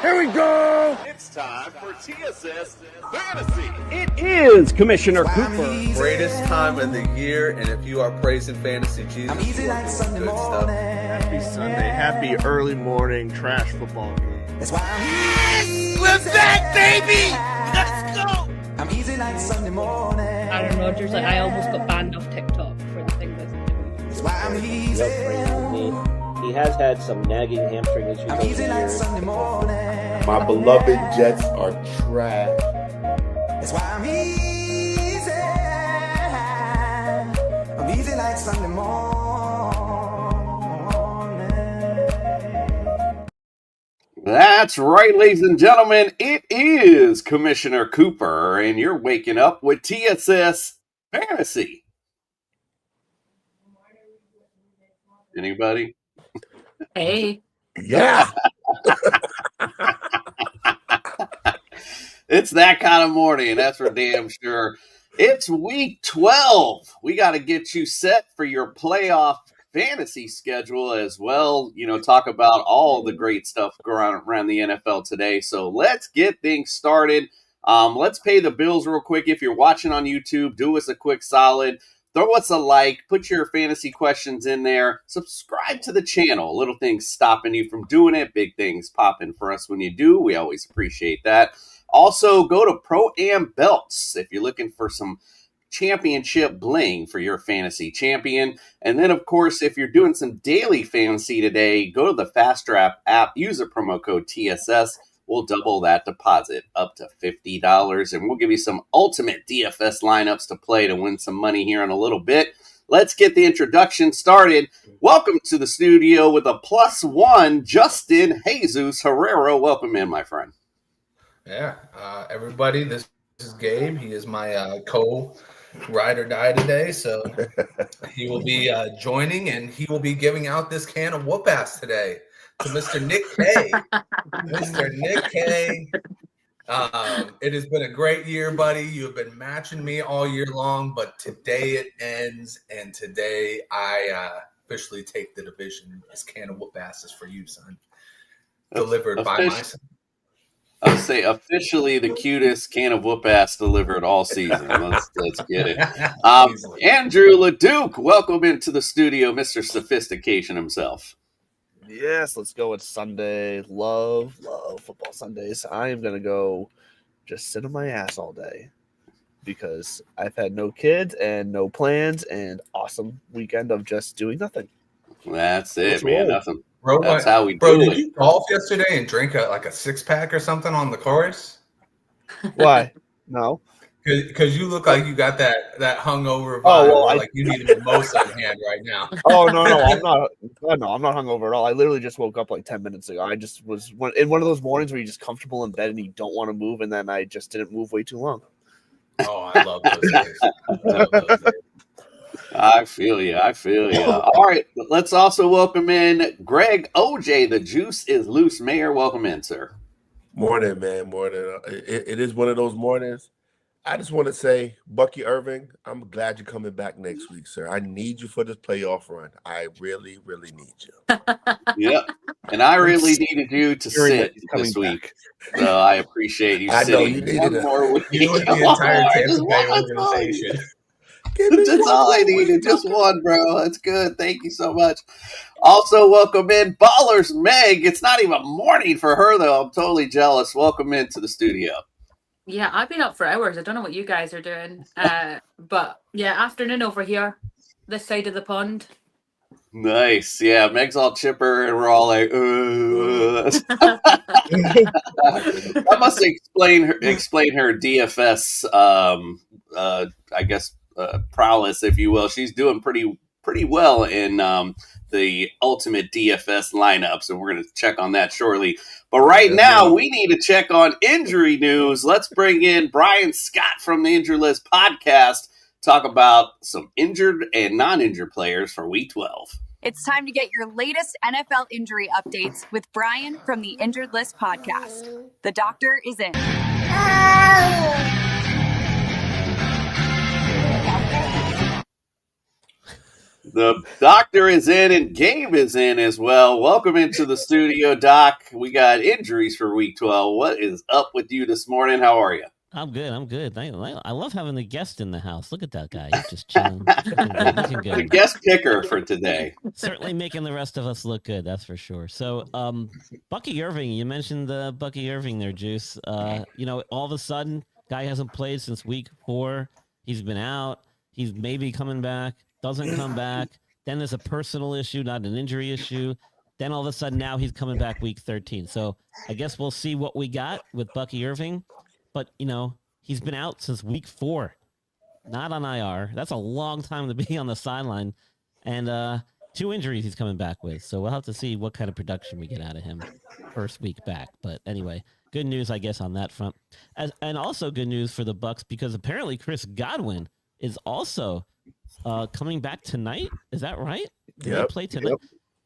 Here we go! It's time for TSS Fantasy. It is Commissioner Cooper. Greatest time of the year, and if you are praising fantasy Jesus, you are doing good stuff. Happy Sunday. Happy early morning trash football game. That's why We're back, baby! Let's go! I'm easy like Sunday morning. Aaron Rodgers, like I almost got banned off TikTok for the thing that's That's why I'm easy. He has had some nagging hamstring issues I'm over the easy like years. Sunday morning. My beloved Jets are trash. That's why I'm easy. I'm easy like Sunday morning. That's right, ladies and gentlemen. It is Commissioner Cooper, and you're waking up with TSS Fantasy. Anybody? Hey. Yeah. It's that kind of morning, that's for damn sure. It's week 12. We got to get you set for your playoff fantasy schedule as well. You know, talk about all the great stuff going on around the NFL today. So let's get things started. Let's pay the bills real quick. If you're watching on YouTube, do us a quick solid. Throw us a like, put your fantasy questions in there, subscribe to the channel. Little things stopping you from doing it, big things popping for us when you do. We always appreciate that. Also, go to Pro-Am Belts if you're looking for some championship bling for your fantasy champion. And then, of course, if you're doing some daily fantasy today, go to the Fast Draft app, use the promo code TSS. We'll double that deposit up to $50, and we'll give you some ultimate DFS lineups to play to win some money here in a little bit. Let's get the introduction started. Welcome to the studio with a +1, Justin Jesus Herrero. Welcome in, my friend. Yeah, everybody, this is Gabe. He is my co-ride or die today, so he will be joining, and he will be giving out this can of whoop-ass today to Mr. Nick K. Mr. Nick K. It has been a great year, buddy. You have been matching me all year long, but today it ends, and today I officially take the division. This can of whoop-ass is for you, son. Delivered by my son. I would say officially the cutest can of whoop-ass delivered all season. Let's get it. Andrew LeDuc, welcome into the studio, Mr. Sophistication himself. Yes, let's go with Sunday. Love football Sundays. I am going to go just sit on my ass all day because I've had no kids and no plans and awesome weekend of just doing nothing. That's it, man. Nothing. Bro, that's how we bro, do did it. you golf yesterday and drink a six-pack or something on the course? Why? No. Because you look like you got that hungover vibe. Oh, well, like you need a mimosa in hand right now. Oh, no, I'm not. No, I'm not hungover at all. I literally just woke up like 10 minutes ago. I just was in one of those mornings where you're just comfortable in bed and you don't want to move, and then I just didn't move way too long. Oh, I love those days. I feel you. All right, let's also welcome in Greg OJ. The Juice is Loose Mayor. Welcome in, sir. Morning, man. Morning. It is one of those mornings. I just want to say, Bucky Irving, I'm glad you're coming back next week, sir. I need you for this playoff run. I really, really need you. Yep. And I really needed you to sit this week. So I appreciate you sitting. I know you needed more week. You and the entire Tampa Bay organization. That's all I needed. Just one, bro. That's good. Thank you so much. Also, welcome in Ballers Meg. It's not even morning for her, though. I'm totally jealous. Welcome into the studio. Yeah, I've been up for hours. I don't know what you guys are doing. But yeah, afternoon over here, this side of the pond. Nice. Yeah, Meg's all chipper, and we're all like, That must explain her DFS, I guess, prowess, if you will. She's doing pretty well in the ultimate DFS lineups, and we're going to check on that shortly. But right now, we need to check on injury news. Let's bring in Brian Scott from the Injured List podcast, talk about some injured and non-injured players for Week 12. It's time to get your latest NFL injury updates with Brian from the Injured List podcast. The doctor is in. The doctor is in and Gabe is in as well. Welcome into the studio, Doc. We got injuries for week 12. What is up with you this morning? How are you? I'm good. I love having the guest in the house. Look at that guy. He's just chilling. Looking good. The guest picker for today. Certainly making the rest of us look good, that's for sure. So, Bucky Irving, you mentioned Bucky Irving there, Juice. All of a sudden, guy hasn't played since week 4. He's been out. He's maybe coming back. Doesn't come back. Then there's a personal issue, not an injury issue. Then all of a sudden now he's coming back week 13. So I guess we'll see what we got with Bucky Irving. But, he's been out since week 4, not on IR. That's a long time to be on the sideline. And 2 injuries he's coming back with. So we'll have to see what kind of production we get out of him first week back. But anyway, good news, I guess, on that front. And also good news for the Bucs because apparently Chris Godwin is also coming back tonight. Is that right? Did he play tonight? Yep.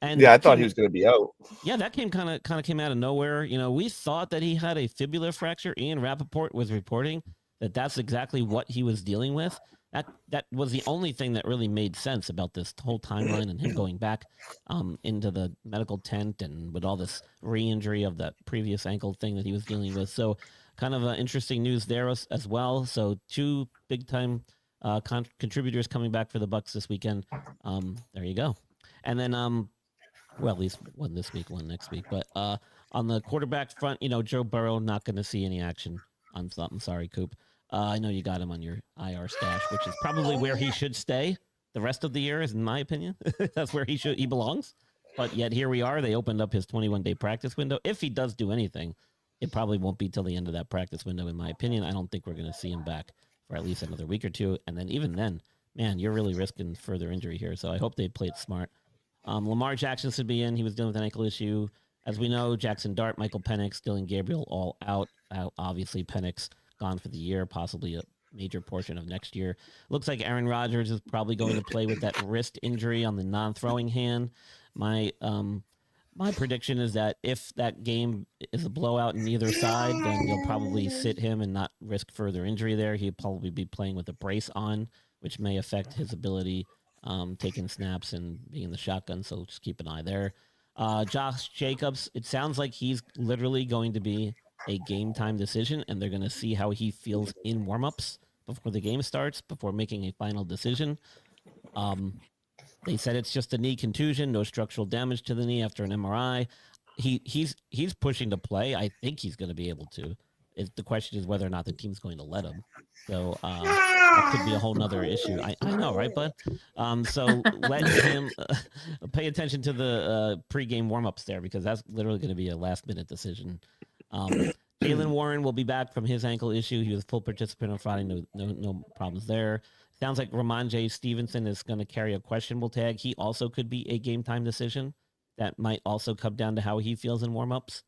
And I thought he was going to be out. Yeah, that kind of came out of nowhere. We thought that he had a fibular fracture. Ian Rappaport was reporting that that's exactly what he was dealing with. That was the only thing that really made sense about this whole timeline and him going back into the medical tent and with all this re-injury of that previous ankle thing that he was dealing with. So kind of interesting news there as well. So 2 big-time contributors coming back for the Bucs this weekend. There you go. And then well, at least one this week, one next week. But on the quarterback front, Joe Burrow not going to see any action on something. Sorry, Coop. I know you got him on your IR stash, which is probably where he should stay the rest of the year, is in my opinion. That's where he belongs. But yet here we are. They opened up his 21-day practice window. If he does do anything, it probably won't be till the end of that practice window, in my opinion. I don't think we're going to see him back for at least another week or 2. And then even then, man, you're really risking further injury here. So I hope they played smart. Lamar Jackson should be in. He was dealing with an ankle issue. As we know, Jackson Dart, Michael Penix, Dylan Gabriel all out. Obviously, Penix gone for the year, possibly a major portion of next year. Looks like Aaron Rodgers is probably going to play with that wrist injury on the non-throwing hand. My prediction is that if that game is a blowout in either side, then you'll probably sit him and not risk further injury there. He'll probably be playing with a brace on, which may affect his ability taking snaps and being in the shotgun, so just keep an eye there. Josh Jacobs, it sounds like he's literally going to be a game time decision, and they're going to see how he feels in warmups before the game starts, before making a final decision. They said it's just a knee contusion, no structural damage to the knee after an MRI. He's pushing to play. I think he's going to be able to. The question is whether or not the team's going to let him. So that could be a whole nother issue. I know, right, bud? So let him pay attention to the pregame warmups there, because that's literally going to be a last-minute decision. Jaylen Warren will be back from his ankle issue. He was a full participant on Friday. No problems there. Sounds like Ramondre Stevenson is going to carry a questionable tag. He also could be a game-time decision. That might also come down to how he feels in warmups.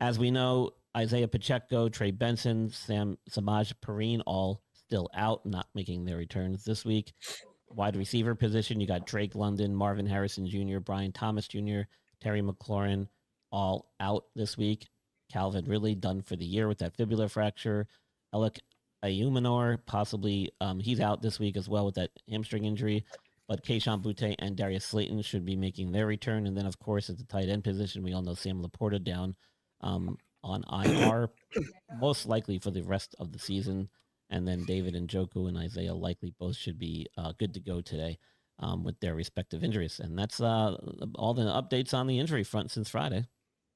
As we know, Isaiah Pacheco, Trey Benson, Samaj Perine, all still out, not making their returns this week. Wide receiver position, you got Drake London, Marvin Harrison Jr., Brian Thomas Jr., Terry McLaurin, all out this week. Calvin Ridley done for the year with that fibular fracture. Alec Ayumanor, possibly, he's out this week as well with that hamstring injury. But Kayshon Boutte and Darius Slayton should be making their return. And then, of course, at the tight end position, we all know Sam Laporta down on IR, most likely for the rest of the season. And then David Njoku and Isaiah likely both should be good to go today with their respective injuries. And that's all the updates on the injury front since Friday.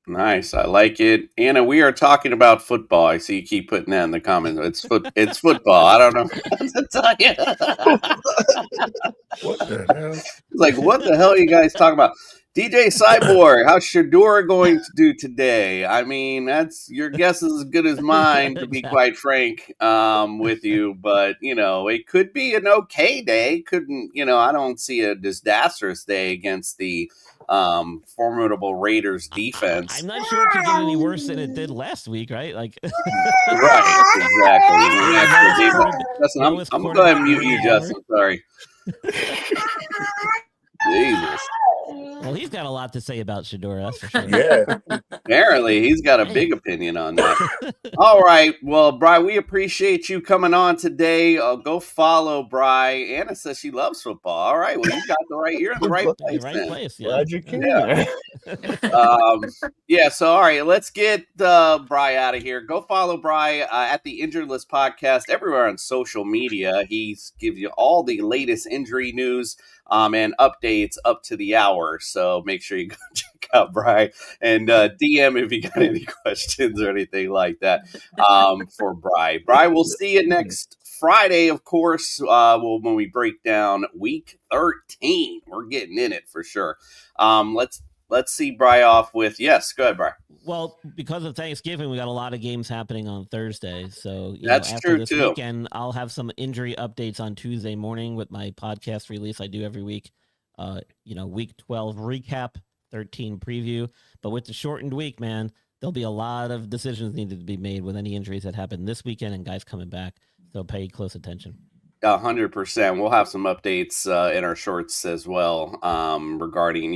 Nice. I like it. Anna, we are talking about football. I see you keep putting that in the comments. It's football. I don't know what to tell you. What the hell? It's like, what the hell are you guys talking about? DJ Cyborg, how's Shedeur going to do today? I mean, your guess is as good as mine, to be quite frank with you. But, it could be an okay day. I don't see a disastrous day against the formidable Raiders defense. I'm not sure it could get any worse than it did last week, right? Right, exactly. Justin, I'm going to go ahead and mute you, Justin. Sorry. Jesus. Well, he's got a lot to say about Shedeur, that's for sure. Yeah. Apparently, he's got a big opinion on that. All right. Well, Bri, we appreciate you coming on today. Go follow Bri. Anna says she loves football. All right. Well, you got you're in the right place. Right then. place, yeah. Glad you came. Yeah. So, all right, let's get Bri out of here. Go follow Bri at the Injured List Podcast everywhere on social media. He gives you all the latest injury news and updates up to the hour. So make sure you go check out Bri and DM if you got any questions or anything like that for Bri. Bri, we'll see you next Friday, of course, when we break down week 13. We're getting in it for sure. Let's see Bri off with, yes, go ahead, Bri. Well, because of Thanksgiving, we got a lot of games happening on Thursday. So That's after true, this too. weekend, I'll have some injury updates on Tuesday morning with my podcast release I do every week. Week 12 recap, 13 preview. But with the shortened week, man, there'll be a lot of decisions needed to be made with any injuries that happen this weekend and guys coming back. So pay close attention. 100%. We'll have some updates in our shorts as well regarding,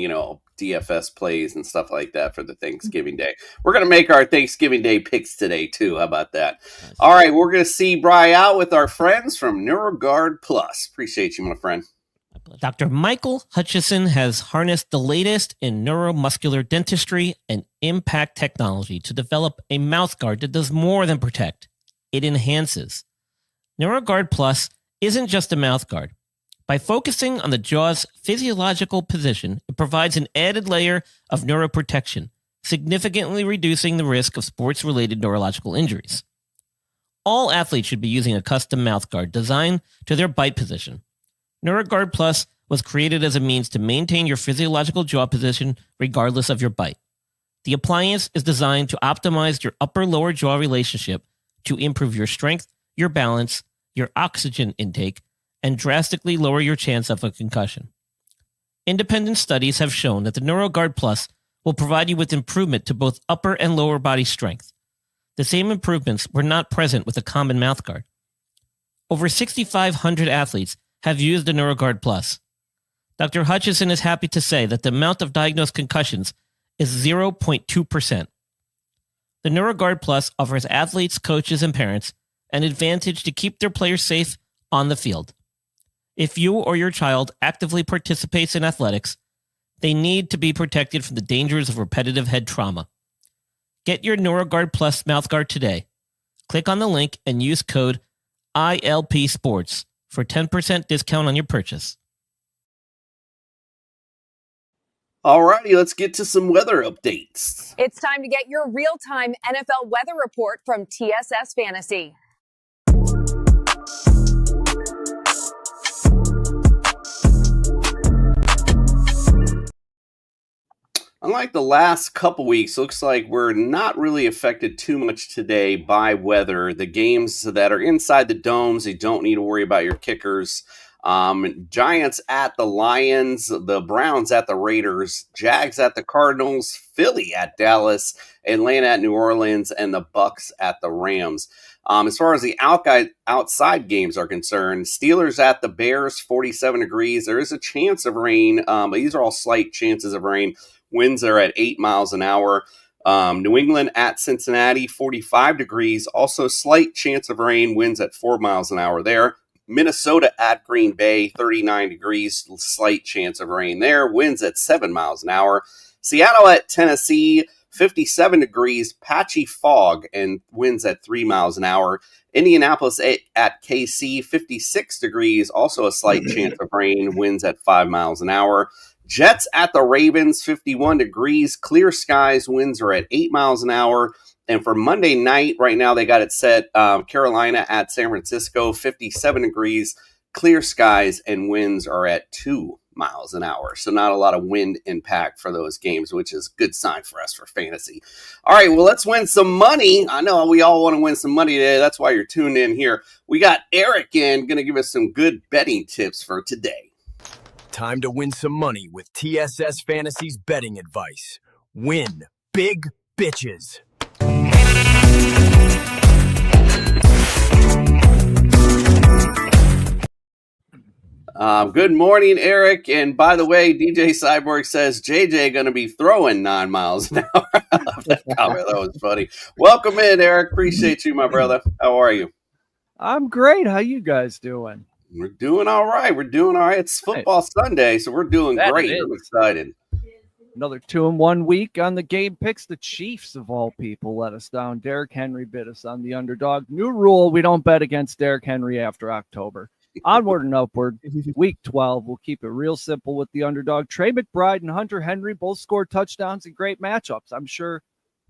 DFS plays and stuff like that for the Thanksgiving Day. We're going to make our Thanksgiving Day picks today, too. How about that? Nice. All right, we're going to see Bri out with our friends from NeuroGuard Plus. Appreciate you, my friend. Dr. Michael Hutchison has harnessed the latest in neuromuscular dentistry and impact technology to develop a mouthguard that does more than protect. It enhances. NeuroGuard Plus isn't just a mouthguard. By focusing on the jaw's physiological position, it provides an added layer of neuroprotection, significantly reducing the risk of sports-related neurological injuries. All athletes should be using a custom mouthguard designed to their bite position. NeuroGuard Plus was created as a means to maintain your physiological jaw position regardless of your bite. The appliance is designed to optimize your upper-lower jaw relationship to improve your strength, your balance, your oxygen intake, and drastically lower your chance of a concussion. Independent studies have shown that the NeuroGuard Plus will provide you with improvement to both upper and lower body strength. The same improvements were not present with a common mouthguard. Over 6,500 athletes have used the NeuroGuard Plus. Dr. Hutchison is happy to say that the amount of diagnosed concussions is 0.2%. The NeuroGuard Plus offers athletes, coaches, and parents an advantage to keep their players safe on the field. If you or your child actively participates in athletics, they need to be protected from the dangers of repetitive head trauma. Get your NeuroGuard Plus mouthguard today. Click on the link and use code ILPSports for 10% discount on your purchase. All righty, let's get to some weather updates. It's time to get your real-time NFL weather report from TSS Fantasy. Unlike the last couple weeks, looks like we're not really affected too much today by weather. The games that are inside the domes, you don't need to worry about your kickers. Giants at the Lions, the Browns at the Raiders, Jags at the Cardinals, Philly at Dallas, Atlanta at New Orleans, and the Bucks at the Rams. As far as the outside games are concerned, Steelers at the Bears, 47 degrees. There is a chance of rain, but these are all slight chances of rain. Winds are at 8 miles an hour. New England at Cincinnati, 45 degrees. Also slight chance of rain. Winds at 4 miles an hour there. Minnesota at Green Bay, 39 degrees. Slight chance of rain there. Winds at 7 miles an hour. Seattle at Tennessee, 57 degrees. Patchy fog and winds at 3 miles an hour. Indianapolis at KC, 56 degrees. Also a slight chance of rain. Winds at 5 miles an hour. Jets at the Ravens, 51 degrees, clear skies, winds are at 8 miles an hour. And for Monday night, right now they got it set, Carolina at San Francisco, 57 degrees, clear skies, and winds are at 2 miles an hour. So not a lot of wind impact for those games, which is a good sign for us for fantasy. All right, well, let's win some money. I know we all want to win some money today. That's why you're tuned in here. We got Eric in, going to give us some good betting tips for today. Time to win some money with TSS Fantasy's betting advice. Win big bitches. Good morning, Eric. And by the way, DJ Cyborg says JJ going to be throwing 9 miles an hour. I love that comment. That was funny. Welcome in, Eric. Appreciate you, my brother. How are you? I'm great. How you guys doing? We're doing all right. It's football Sunday, so we're doing great. I'm excited. Another 2-1 week on the game picks. The Chiefs, of all people, let us down. Derrick Henry bit us on the underdog. New rule, we don't bet against Derrick Henry after October. Onward and upward. Week 12, we'll keep it real simple with the underdog. Trey McBride and Hunter Henry both scored touchdowns in great matchups. I'm sure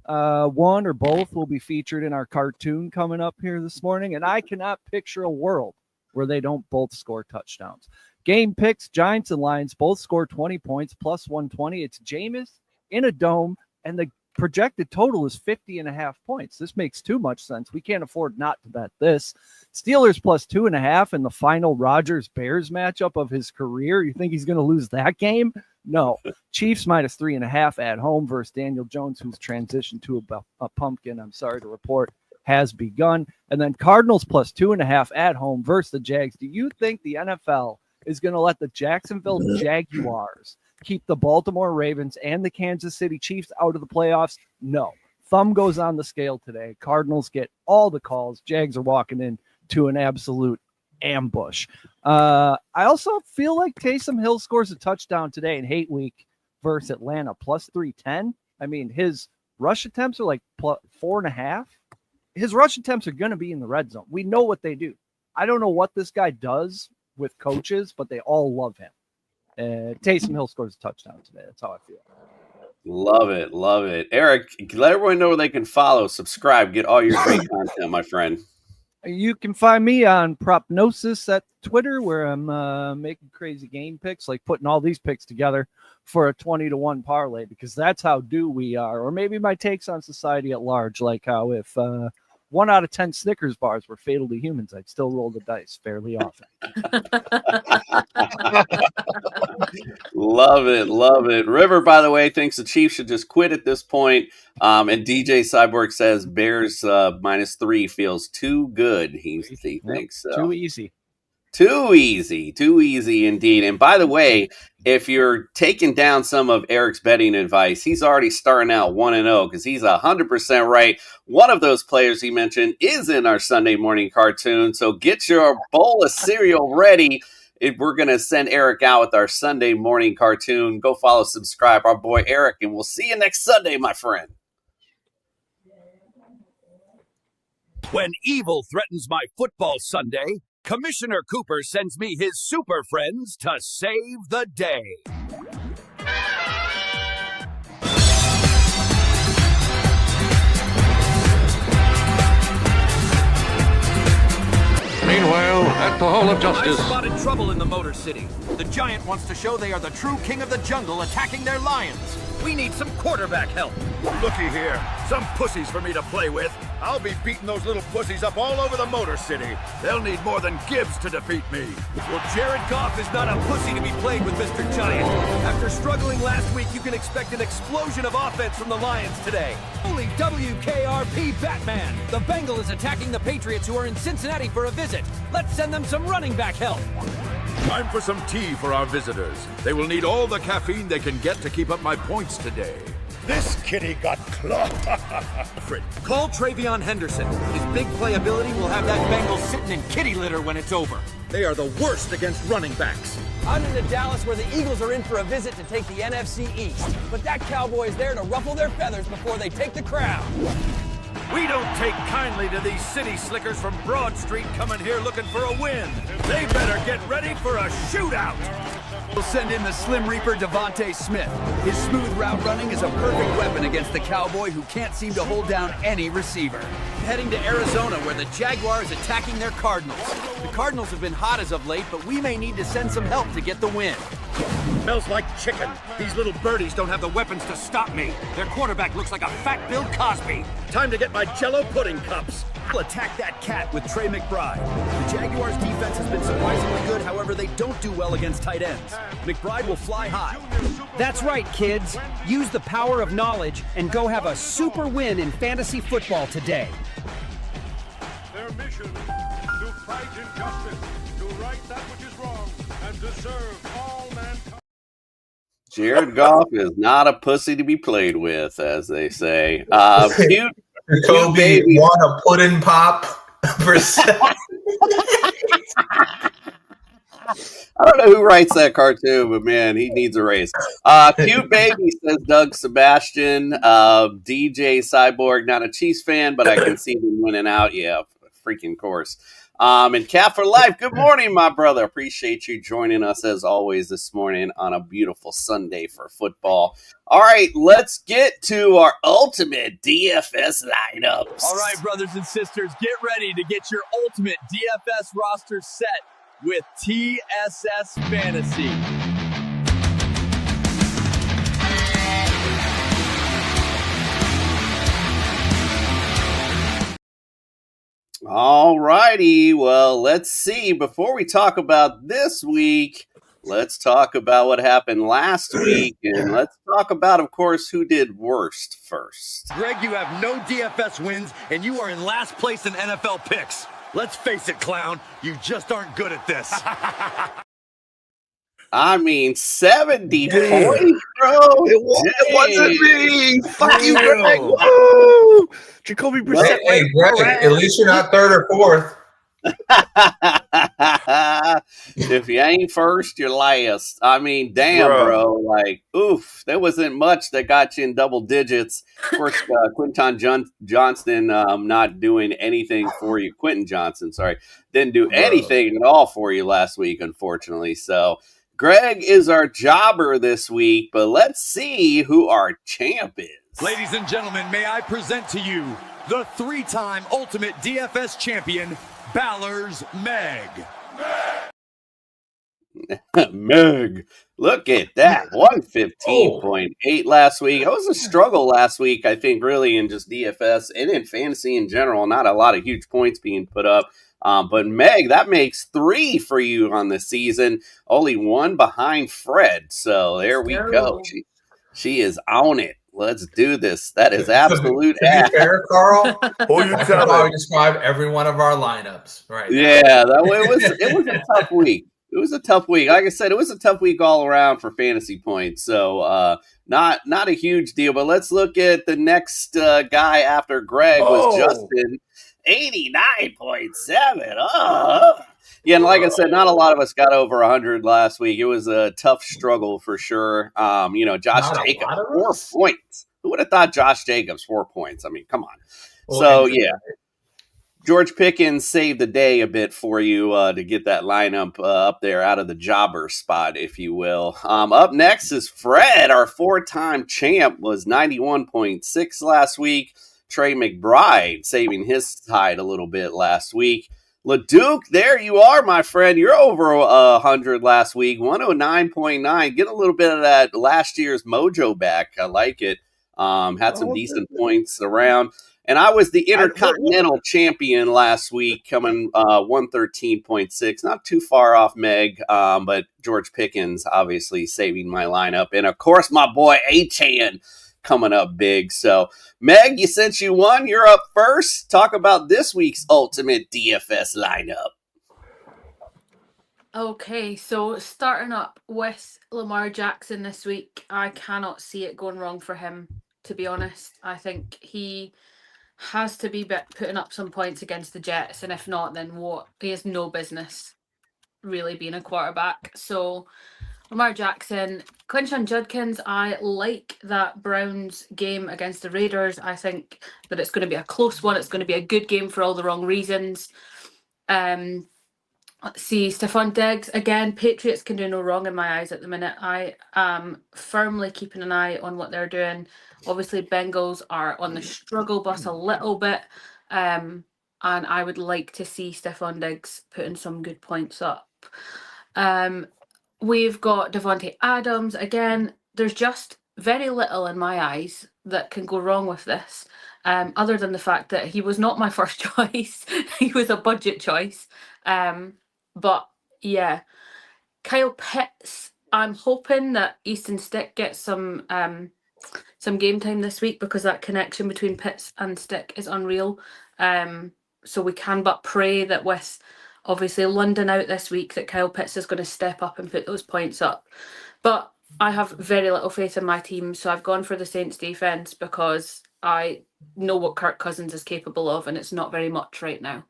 one or both will be featured in our cartoon coming up here this morning, and I cannot picture a world where they don't both score touchdowns. Game picks, Giants and Lions both score 20 points, plus 120. It's Jameis in a dome, and the projected total is 50.5 points. This makes too much sense. We can't afford not to bet this. Steelers plus 2.5 in the final Rodgers-Bears matchup of his career. You think he's going to lose that game? No. Chiefs minus 3.5 at home versus Daniel Jones, who's transitioned to a pumpkin, I'm sorry to report, has begun. And then Cardinals plus 2.5 at home versus the Jags. Do you think the NFL is going to let the Jacksonville Jaguars keep the Baltimore Ravens and the Kansas City Chiefs out of the playoffs? No. Thumb goes on the scale today. Cardinals get all the calls. Jags are walking in to an absolute ambush. I also feel like Taysom Hill scores a touchdown today in hate week versus Atlanta, plus 310. I mean, his rush attempts are like 4.5. His rush attempts are going to be in the red zone. We know what they do. I don't know what this guy does with coaches, but they all love him. Taysom Hill scores a touchdown today. That's how I feel. Love it. Love it. Eric, let everyone know where they can follow, subscribe, get all your great content, my friend. You can find me on Propnosis at Twitter, where I'm making crazy game picks, like putting all these picks together for a 20-1 parlay, because that's how due we are. Or maybe my takes on society at large, like how if 1 out of 10 Snickers bars were fatal to humans, I'd still roll the dice fairly often. Love it. Love it. River, by the way, thinks the Chiefs should just quit at this point. And DJ Cyborg says Bears -3 feels too good. He thinks so. Too easy. Too easy indeed. And by the way, if you're taking down some of Eric's betting advice, he's already starting out 1-0 because he's 100% right. One of those players he mentioned is in our Sunday morning cartoon. So get your bowl of cereal ready. We're going to send Eric out with our Sunday morning cartoon. Go follow, subscribe, our boy Eric, and we'll see you next Sunday, my friend. When evil threatens my football Sunday, Commissioner Cooper sends me his super friends to save the day. Meanwhile, at the Hall of Justice. I spotted trouble in the Motor City. The Giant wants to show they are the true king of the jungle attacking their lions. We need some quarterback help. Looky here, some pussies for me to play with. I'll be beating those little pussies up all over the Motor City. They'll need more than Gibbs to defeat me. Well, Jared Goff is not a pussy to be played with, Mr. Giant. After struggling last week, you can expect an explosion of offense from the Lions today. Holy WKRP Batman! The Bengal is attacking the Patriots, who are in Cincinnati for a visit. Let's send them some running back help. Time for some tea for our visitors. They will need all the caffeine they can get to keep up my points today. This kitty got clawed. Call Travion Henderson. His big playability will have that Bengal sitting in kitty litter when it's over. They are the worst against running backs. I'm into Dallas, where the Eagles are in for a visit to take the NFC East. But that Cowboy is there to ruffle their feathers before they take the crown. We don't take kindly to these city slickers from Broad Street coming here looking for a win. They better get ready for a shootout. We'll send in the Slim Reaper Devontae Smith. His smooth route running is a perfect weapon against the Cowboy, who can't seem to hold down any receiver. Heading to Arizona, where the Jaguar is attacking their Cardinals. The Cardinals have been hot as of late, but we may need to send some help to get the win. Smells like chicken. These little birdies don't have the weapons to stop me. Their quarterback looks like a fat Bill Cosby. Time to get my Jell-O pudding cups. I'll attack that cat with Trey McBride. The Jaguars' defense has been surprisingly good, however, they don't do well against tight ends. McBride will fly high. That's right, kids. Use the power of knowledge and go have a super win in fantasy football today. Their mission to fight in justice, to right that which is wrong, and to serve all mankind. Jared Goff is not a pussy to be played with, as they say. Cute Kobe baby. want a pudding pop for I don't know who writes that cartoon, but man, he needs a raise. Cute baby, says Doug Sebastian. DJ Cyborg, not a Chiefs fan, but I can see him winning out. Yeah, freaking course. And Cat for Life, good morning, my brother. Appreciate you joining us as always this morning on a beautiful Sunday for football. All right, let's get to our ultimate DFS lineups. All right, brothers and sisters, get ready to get your ultimate DFS roster set with TSS Fantasy. All righty. Well, let's see. Before we talk about this week, let's talk about what happened last week. And let's talk about, of course, who did worst first. Greg, you have no DFS wins, and you are in last place in NFL picks. Let's face it, clown, you just aren't good at this. I mean, 70 points, bro. It wasn't me. Fuck you, Greg. Woo! Jacoby Brissett. Hey, Greg, at least you're not third or fourth. If you ain't first, you're last. I mean, damn, bro. Like, oof, there wasn't much that got you in double digits. Of course, Quentin Johnston not doing anything for you. Quentin Johnson, sorry, didn't do anything at all for you last week, unfortunately. So Greg is our jobber this week, but let's see who our champ is. Ladies and gentlemen, may I present to you the three-time Ultimate DFS champion, Balor's Meg. Meg, look at that. 115.8 last week. It was a struggle last week, I think, really, in just DFS and in fantasy in general. Not a lot of huge points being put up. But Meg, that makes 3 for you on the season. Only 1 behind Fred. So there we go. She is on it. Let's do this. That is absolute. To be fair, Carl, who you that's telling? how we describe every one of our lineups, right? Yeah, it was a tough week. It was a tough week. Like I said, it was a tough week all around for fantasy points. So not a huge deal. But let's look at the next guy after Greg was Justin. 89.7. Yeah, and like I said, not a lot of us got over 100 last week. It was a tough struggle for sure. Josh Jacobs, 4 points. Who would have thought Josh Jacobs, 4 points? I mean, come on. So, yeah. George Pickens saved the day a bit for you to get that lineup up there out of the jobber spot, if you will. Up next is Fred, our 4-time champ, was 91.6 last week. Trey McBride saving his tide a little bit last week. LeDuc, there you are, my friend. You're over 100 last week, 109.9. Get a little bit of that last year's mojo back. I like it. Had some decent points around. And I was the Intercontinental champion last week, coming 113.6. Not too far off Meg, but George Pickens obviously saving my lineup. And, of course, my boy Achane coming up big. So, Meg, since you won, you're up first. Talk about this week's ultimate DFS lineup. Okay, so starting up with Lamar Jackson this week, I cannot see it going wrong for him, to be honest. I think he has to be putting up some points against the Jets, and if not, then what? He has no business really being a quarterback. So Lamar Jackson, Quinton Judkins, I like that Browns game against the Raiders. I think that it's going to be a close one. It's going to be a good game for all the wrong reasons. Let's see, Stephon Diggs, again, Patriots can do no wrong in my eyes at the minute. I am firmly keeping an eye on what they're doing. Obviously, Bengals are on the struggle bus a little bit. And I would like to see Stephon Diggs putting some good points up. We've got Devontae Adams. Again, there's just very little in my eyes that can go wrong with this, other than the fact that he was not my first choice. He was a budget choice. But, yeah. Kyle Pitts, I'm hoping that Easton Stick gets some game time this week, because that connection between Pitts and Stick is unreal. So we can but pray that with Obviously, London out this week that Kyle Pitts is going to step up and put those points up. But I have very little faith in my team, so I've gone for the Saints defense because I know what Kirk Cousins is capable of, and it's not very much right now.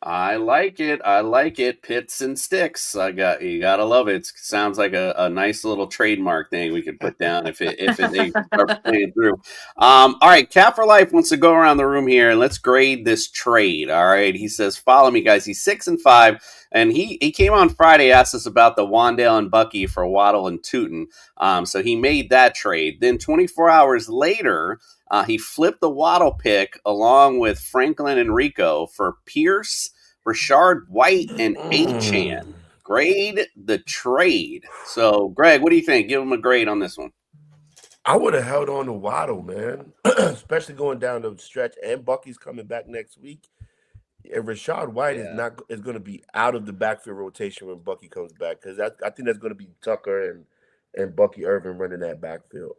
I like it. I like it. Pits and sticks. You gotta love it. It sounds like a nice little trademark thing we could put down if they start playing through. All right, Cap for Life wants to go around the room here and let's grade this trade. All right, he says, "Follow me, guys." He's 6-5, and he came on Friday, asked us about the Wan'Dale and Bucky for Waddle and Tootin. So he made that trade. Then 24 hours later, he flipped the Waddle pick along with Franklin and Rico for Pierce, Rashard White, and Achane. Grade the trade. So, Greg, what do you think? Give him a grade on this one. I would have held on to Waddle, man, especially going down the stretch. And Bucky's coming back next week. And Rashard White is going to be out of the backfield rotation when Bucky comes back, because I think that's going to be Tucker and Bucky Irvin running that backfield.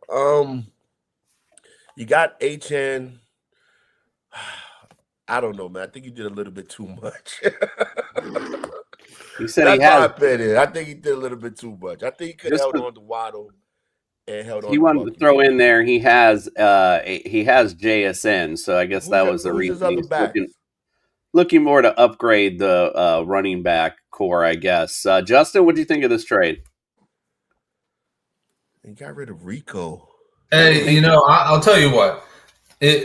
You got Achane. I don't know, man. I think he did a little bit too much. He said That's he has. my opinion. I think he did a little bit too much. I think he could have held on to Waddle and held on. He wanted to throw in there. He has JSN, so I guess that was the reason he's looking more to upgrade the running back core, I guess. Justin, what do you think of this trade? He got rid of Rico. Hey, I'll tell you what.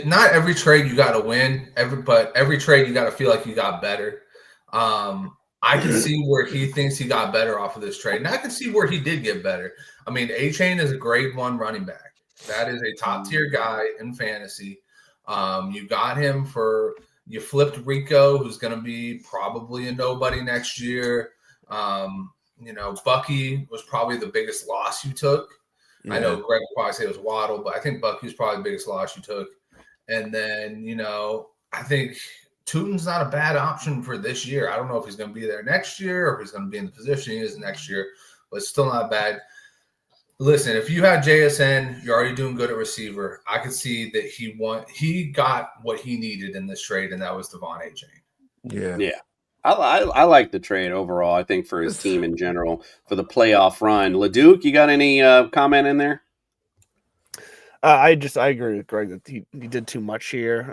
Not every trade you got to win, but every trade you got to feel like you got better. I can see where he thinks he got better off of this trade, and I can see where he did get better. I mean, Achane is a grade 1 running back. That is a top tier guy in fantasy. You got him you flipped Rico, who's going to be probably a nobody next year. Bucky was probably the biggest loss you took. Yeah. I know Greg would probably say it was Waddle, but I think Bucky was probably the biggest loss you took. And then, I think Tootin's not a bad option for this year. I don't know if he's going to be there next year or if he's going to be in the position he is next year, but it's still not bad. Listen, if you had JSN, you're already doing good at receiver. I could see that he got what he needed in this trade, and that was Devon Achane. Yeah. I like the trade overall. I think for his team in general, for the playoff run. LeDuc, you got any comment in there? I agree with Greg that he did too much here.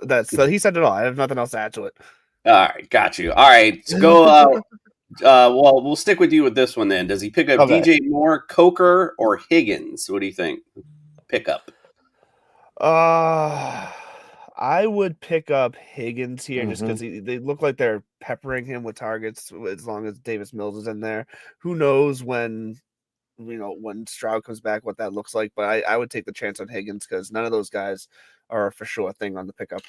He said it all. I have nothing else to add to it. All right, got you. All right, let's go. Well, we'll stick with you with this one then. Does he pick up DJ Moore, Coker, or Higgins? What do you think? Pick up. I would pick up Higgins here just because they look like they're peppering him with targets as long as Davis Mills is in there. Who knows when Stroud comes back, what that looks like. But I would take the chance on Higgins because none of those guys are for sure a thing on the pickup.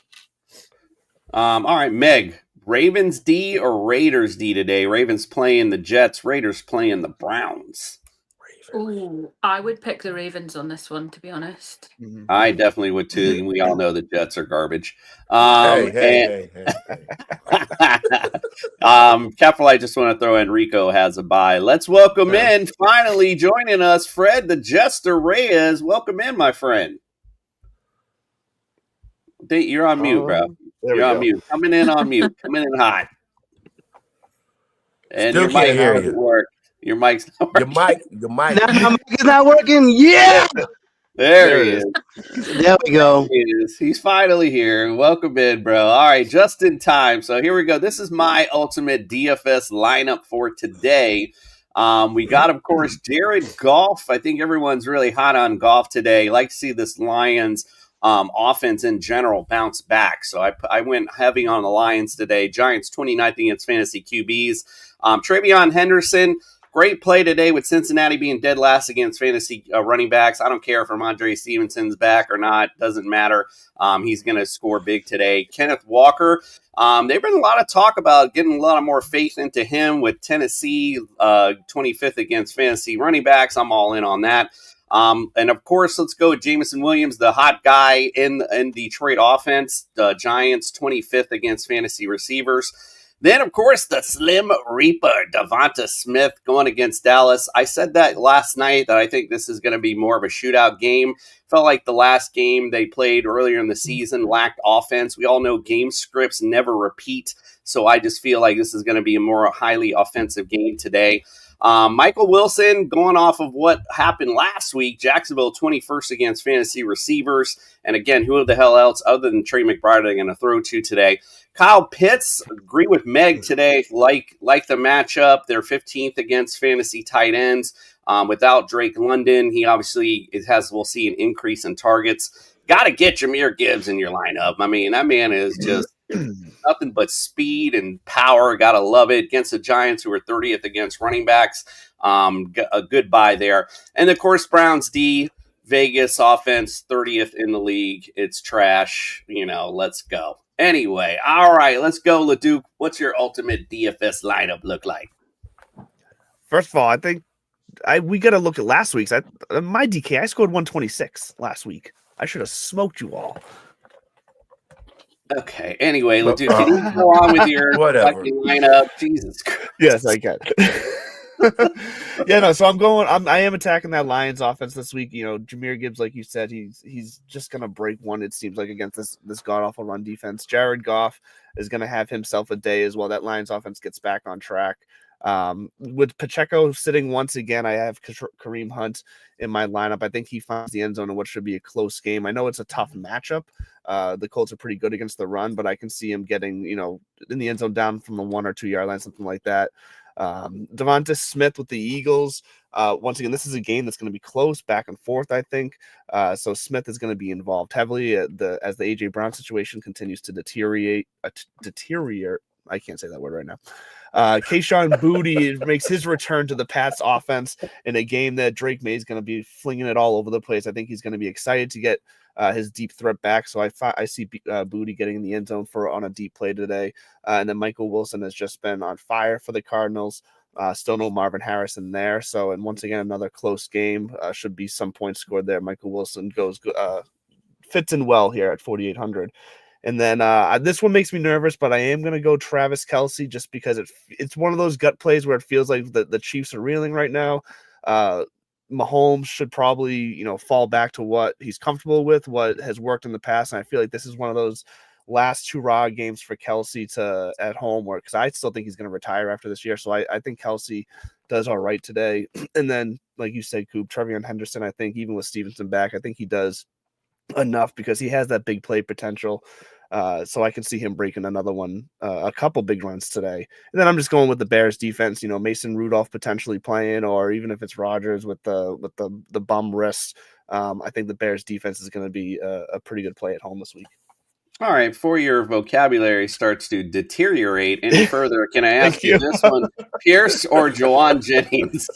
All right, Meg, Ravens D or Raiders D today? Ravens playing the Jets, Raiders playing the Browns. Ooh, I would pick the Ravens on this one, to be honest. I definitely would too. We all know the Jets are garbage. Hey. Capital, I just want to throw in Rico has a bye. Let's welcome in, finally joining us, Fred the Jester Reyes. Welcome in, my friend. You're on mute, bro. You're on mute. Coming in on mute. Coming in hot. And Still your can't mic hear doesn't you. work. Your mic's not working. Your mic. Now my mic is not working. Yeah. There he is. There we go. He is. He's finally here. Welcome in, bro. All right, just in time. So here we go. This is my ultimate DFS lineup for today. We got, of course, Jared Goff. I think everyone's really hot on Goff today. Like to see this Lions offense in general bounce back. So I went heavy on the Lions today. Giants 29th against fantasy QBs. Travion Henderson. Great play today with Cincinnati being dead last against fantasy running backs. I don't care if Ramondre Stevenson's back or not. Doesn't matter. He's going to score big today. Kenneth Walker. There's been a lot of talk about getting a lot of more faith into him with Tennessee 25th against fantasy running backs. I'm all in on that. And, of course, let's go with Jameson Williams, the hot guy in Detroit offense. The Giants 25th against fantasy receivers. Then, of course, the Slim Reaper, Devonta Smith, going against Dallas. I said that last night that I think this is going to be more of a shootout game. Felt like the last game they played earlier in the season lacked offense. We all know game scripts never repeat, so I just feel like this is going to be a more highly offensive game today. Michael Wilson, going off of what happened last week, Jacksonville 21st against fantasy receivers. And again, who the hell else other than Trey McBride are they going to throw to today? Kyle Pitts, agree with Meg today, like the matchup. They're 15th against fantasy tight ends. Without Drake London, he obviously we'll see an increase in targets. Got to get Jahmyr Gibbs in your lineup. I mean, that man is just nothing but speed and power. Got to love it against the Giants, who are 30th against running backs. A good buy there. And of course, Browns D, Vegas offense, 30th in the league. It's trash. Let's go. Anyway, all right, let's go, LeDuc. What's your ultimate DFS lineup look like? First of all, I think we got to look at last week's. My DK, I scored 126 last week. I should have smoked you all. Okay. Anyway, LeDuc, can you go on with your fucking lineup? Jesus Christ. Yes, I can. So I am attacking that Lions offense this week. Jahmyr Gibbs, like you said, he's just gonna break one, it seems like, against this god-awful run defense. Jared Goff is gonna have himself a day as well. That Lions offense gets back on track. With Pacheco sitting once again, I have Kareem Hunt in my lineup. I think he finds the end zone in what should be a close game. I know it's a tough matchup. The Colts are pretty good against the run, but I can see him getting, in the end zone down from the 1 or 2 yard line, something like that. Devonta Smith with the Eagles. Once again, this is a game that's going to be close, back and forth, I think. So Smith is going to be involved heavily as the A.J. Brown situation continues to deteriorate. I can't say that word right now. Kayshon Boutte makes his return to the Pats offense in a game that Drake May is going to be flinging it all over the place. I think he's going to be excited to get his deep threat back. So I see Boutte getting in the end zone on a deep play today. And then Michael Wilson has just been on fire for the Cardinals. Still no Marvin Harrison there. So, and once again, another close game. Should be some points scored there. Michael Wilson fits in well here at 4,800. And then this one makes me nervous, but I am going to go Travis Kelce just because it's one of those gut plays where it feels like the Chiefs are reeling right now. Mahomes should probably, fall back to what he's comfortable with, what has worked in the past. And I feel like this is one of those last hurrah games for Kelce at home, because I still think he's going to retire after this year. So I think Kelce does all right today. And then, like you said, Coop, TreVeyon Henderson, I think even with Stevenson back, I think he does enough because he has that big play potential. So I can see him breaking another one, a couple big runs today. And then I'm just going with the Bears defense, Mason Rudolph potentially playing, or even if it's Rodgers with the bum wrist. I think the Bears defense is going to be a pretty good play at home this week. All right, before your vocabulary starts to deteriorate any further, can I ask you this one, Pierce or Jawan Jennings?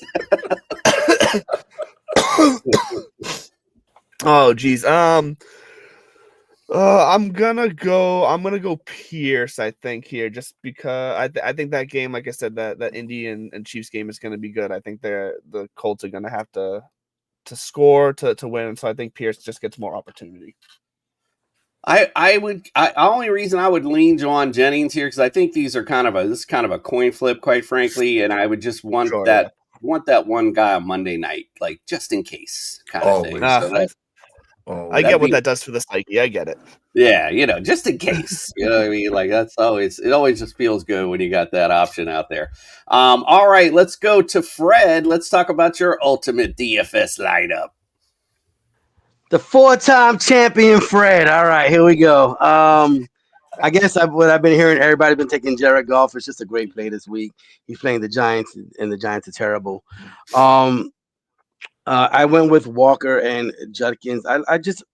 Oh, geez. I'm gonna go Pierce, I think, here, just because I think that game, like I said, that Indy and Chiefs game is gonna be good. I think the Colts are gonna have to score to win, and so I think Pierce just gets more opportunity. Only reason I would lean Jawan Jennings here, because I think this is kind of a coin flip, quite frankly, and I would just want that one guy on Monday night, like just in case kind of thing. I get what that does for the psyche. I get it. Yeah, just in case. You know what I mean? Like it always just feels good when you got that option out there. All right, let's go to Fred. Let's talk about your ultimate DFS lineup. The 4-time champion Fred. All right, here we go. I guess what I've been hearing, everybody's been taking Jared Goff. It's just a great play this week. He's playing the Giants, and the Giants are terrible. I went with Walker and Judkins.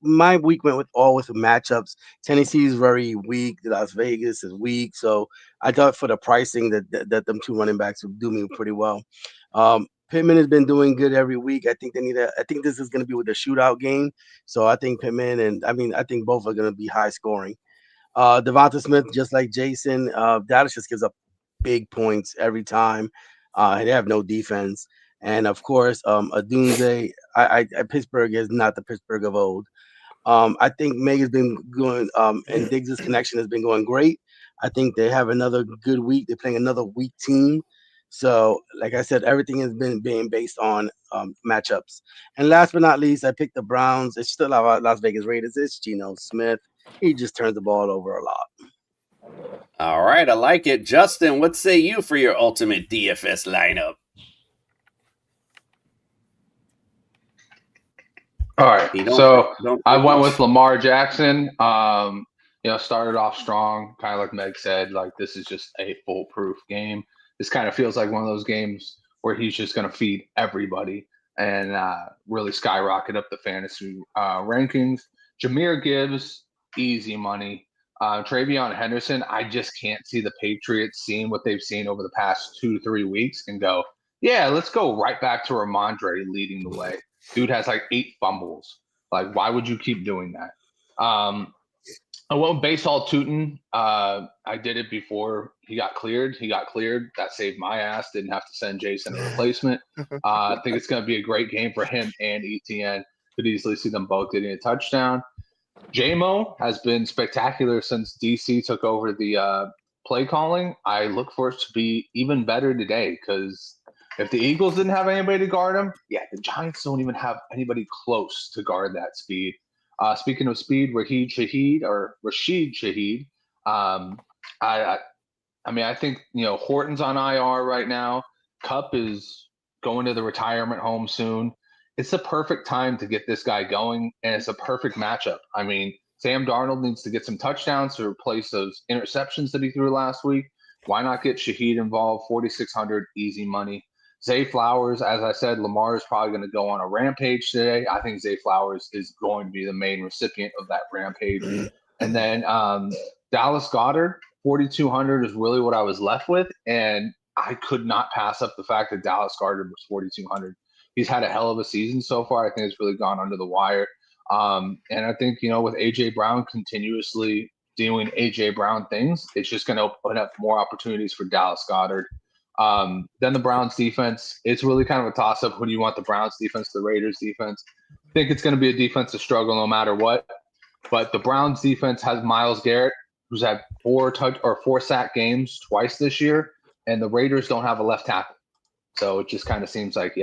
My week went with matchups. Tennessee is very weak. Las Vegas is weak. So I thought for the pricing that them two running backs would do me pretty well. Pittman has been doing good every week. I think this is going to be with a shootout game. So I think Pittman I think both are going to be high scoring. Devonta Smith, just like Jason, Dallas just gives up big points every time. They have no defense. And of course, Odunze, Pittsburgh is not the Pittsburgh of old. I think Meg has been going, and Diggs' connection has been going great. I think they have another good week. They're playing another weak team. So, like I said, everything has been being based on matchups. And last but not least, I picked the Browns. It's still our Las Vegas Raiders. It's Geno Smith. He just turns the ball over a lot. All right, I like it. Justin, what say you for your ultimate DFS lineup? All right, so I went with Lamar Jackson. Started off strong, kind of like Meg said. Like, this is just a foolproof game. This kind of feels like one of those games where he's just going to feed everybody and really skyrocket up the fantasy rankings. Jahmyr Gibbs, easy money. Travion Henderson, I just can't see the Patriots seeing what they've seen over the past 2-3 weeks and go, yeah, let's go right back to Ramondre leading the way. Dude has like 8 fumbles. Like, why would you keep doing that? I went with Basehall Tootin. I did it before he got cleared. That saved my ass. Didn't have to send Jason a replacement. I think it's going to be a great game for him and ETN. Could easily see them both getting a touchdown. J-Mo has been spectacular since DC took over the play calling. I look for it to be even better today because if the Eagles didn't have anybody to guard him, the Giants don't even have anybody close to guard that speed. Speaking of speed, Rashid Shaheed. I think Horton's on IR right now. Kupp is going to the retirement home soon. It's the perfect time to get this guy going, and it's a perfect matchup. I mean, Sam Darnold needs to get some touchdowns to replace those interceptions that he threw last week. Why not get Shaheed involved? 4,600, easy money. Zay Flowers, as I said, Lamar is probably going to go on a rampage today. I think Zay Flowers is going to be the main recipient of that rampage. And then Dallas Goedert, 4,200 is really what I was left with. And I could not pass up the fact that Dallas Goedert was 4,200. He's had a hell of a season so far. I think it's really gone under the wire. And I think, with A.J. Brown continuously doing A.J. Brown things, it's just going to open up more opportunities for Dallas Goedert. Then the Browns defense, it's really kind of a toss-up. Who do you want, the Browns defense, the Raiders defense? I think it's going to be a defensive struggle no matter what. But the Browns defense has Myles Garrett, who's had 4 sack games twice this year, and the Raiders don't have a left tackle. So it just kind of seems like,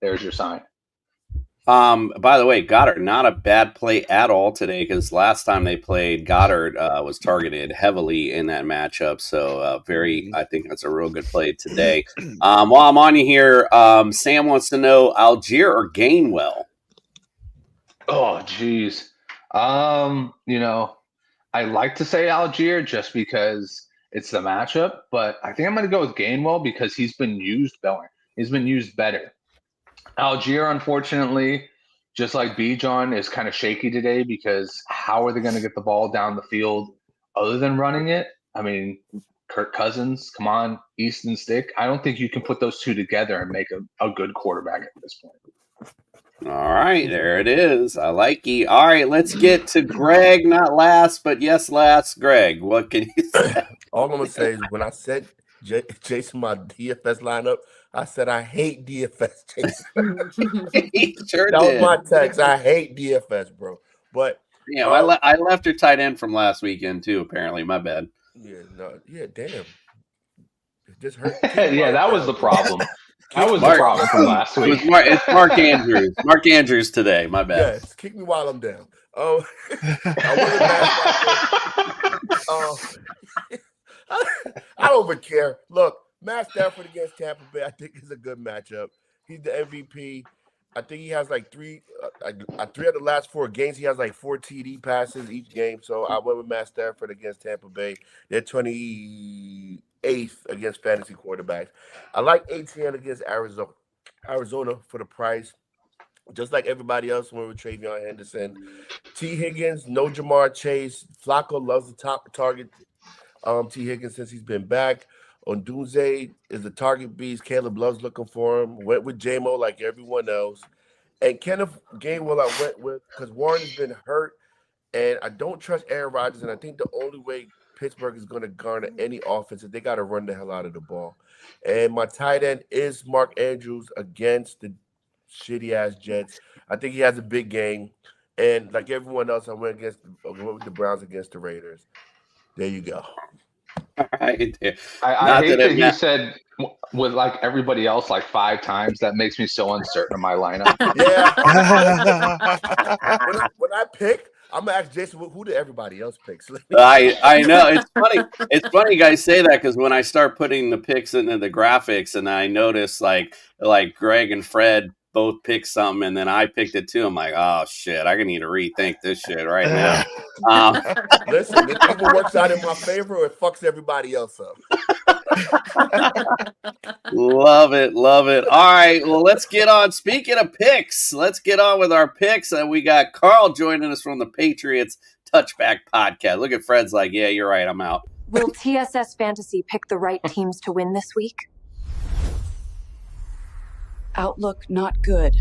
there's your sign. By the way, Goddard, not a bad play at all today because last time they played, Goddard was targeted heavily in that matchup. So I think that's a real good play today. While I'm on you here, Sam wants to know Algier or Gainwell? Oh, geez. I like to say Algier just because it's the matchup, but I think I'm going to go with Gainwell because he's been used better. Algier, unfortunately, just like Bijan, is kind of shaky today because how are they going to get the ball down the field other than running it? I mean, Kirk Cousins, come on, Easton Stick. I don't think you can put those two together and make a good quarterback at this point. All right, there it is. I like you. All right, let's get to Greg, not last, but yes, last. Greg, what can you say? All I'm going to say is when I said Jason my DFS lineup, I said I hate DFS, Jason. He sure that did. was my text. I hate DFS, bro. But I left your tight end from last weekend too. Apparently, my bad. Damn. It just hurt. That was the problem. That was the problem from last week. It's Mark Andrews. Mark Andrews today. My bad. Yes, kick me while I'm down. I don't even care. Look, Matt Stafford against Tampa Bay, I think is a good matchup. He's the MVP. I think he has like 3 of the last 4 games. He has like 4 TD passes each game. So I went with Matt Stafford against Tampa Bay. They're 28th against fantasy quarterbacks. I like ATN against Arizona for the price. Just like everybody else went with Travion Henderson. T. Higgins, no Jamar Chase. Flacco loves the top target T. Higgins since he's been back. Ondunze is a target beast. Caleb Love's looking for him. Went with J-Mo like everyone else. And Kenneth Gainwell I went with because Warren has been hurt. And I don't trust Aaron Rodgers. And I think the only way Pittsburgh is going to garner any offense is they got to run the hell out of the ball. And my tight end is Mark Andrews against the shitty-ass Jets. I think he has a big game. And like everyone else, I went with the Browns against the Raiders. There you go. right. I Not hate that that it he ma- said with like everybody else like 5 times. That makes me so uncertain of my lineup. When I pick, I'm gonna ask Jason who did everybody else pick. I know it's funny. It's funny you guys say that because when I start putting the picks into the graphics, and I notice like Greg and Fred both picked something, and then I picked it too. I'm like, oh shit, I need to rethink this shit right now. Listen, it either works out in my favor or it fucks everybody else up. Love it. All right, well, let's get on. Speaking of picks, let's get on with our picks. And we got Carl joining us from the Patriots Touchback Podcast. Look at Fred's like, yeah, you're right, I'm out. Will TSS Fantasy pick the right teams to win this week? Outlook not good.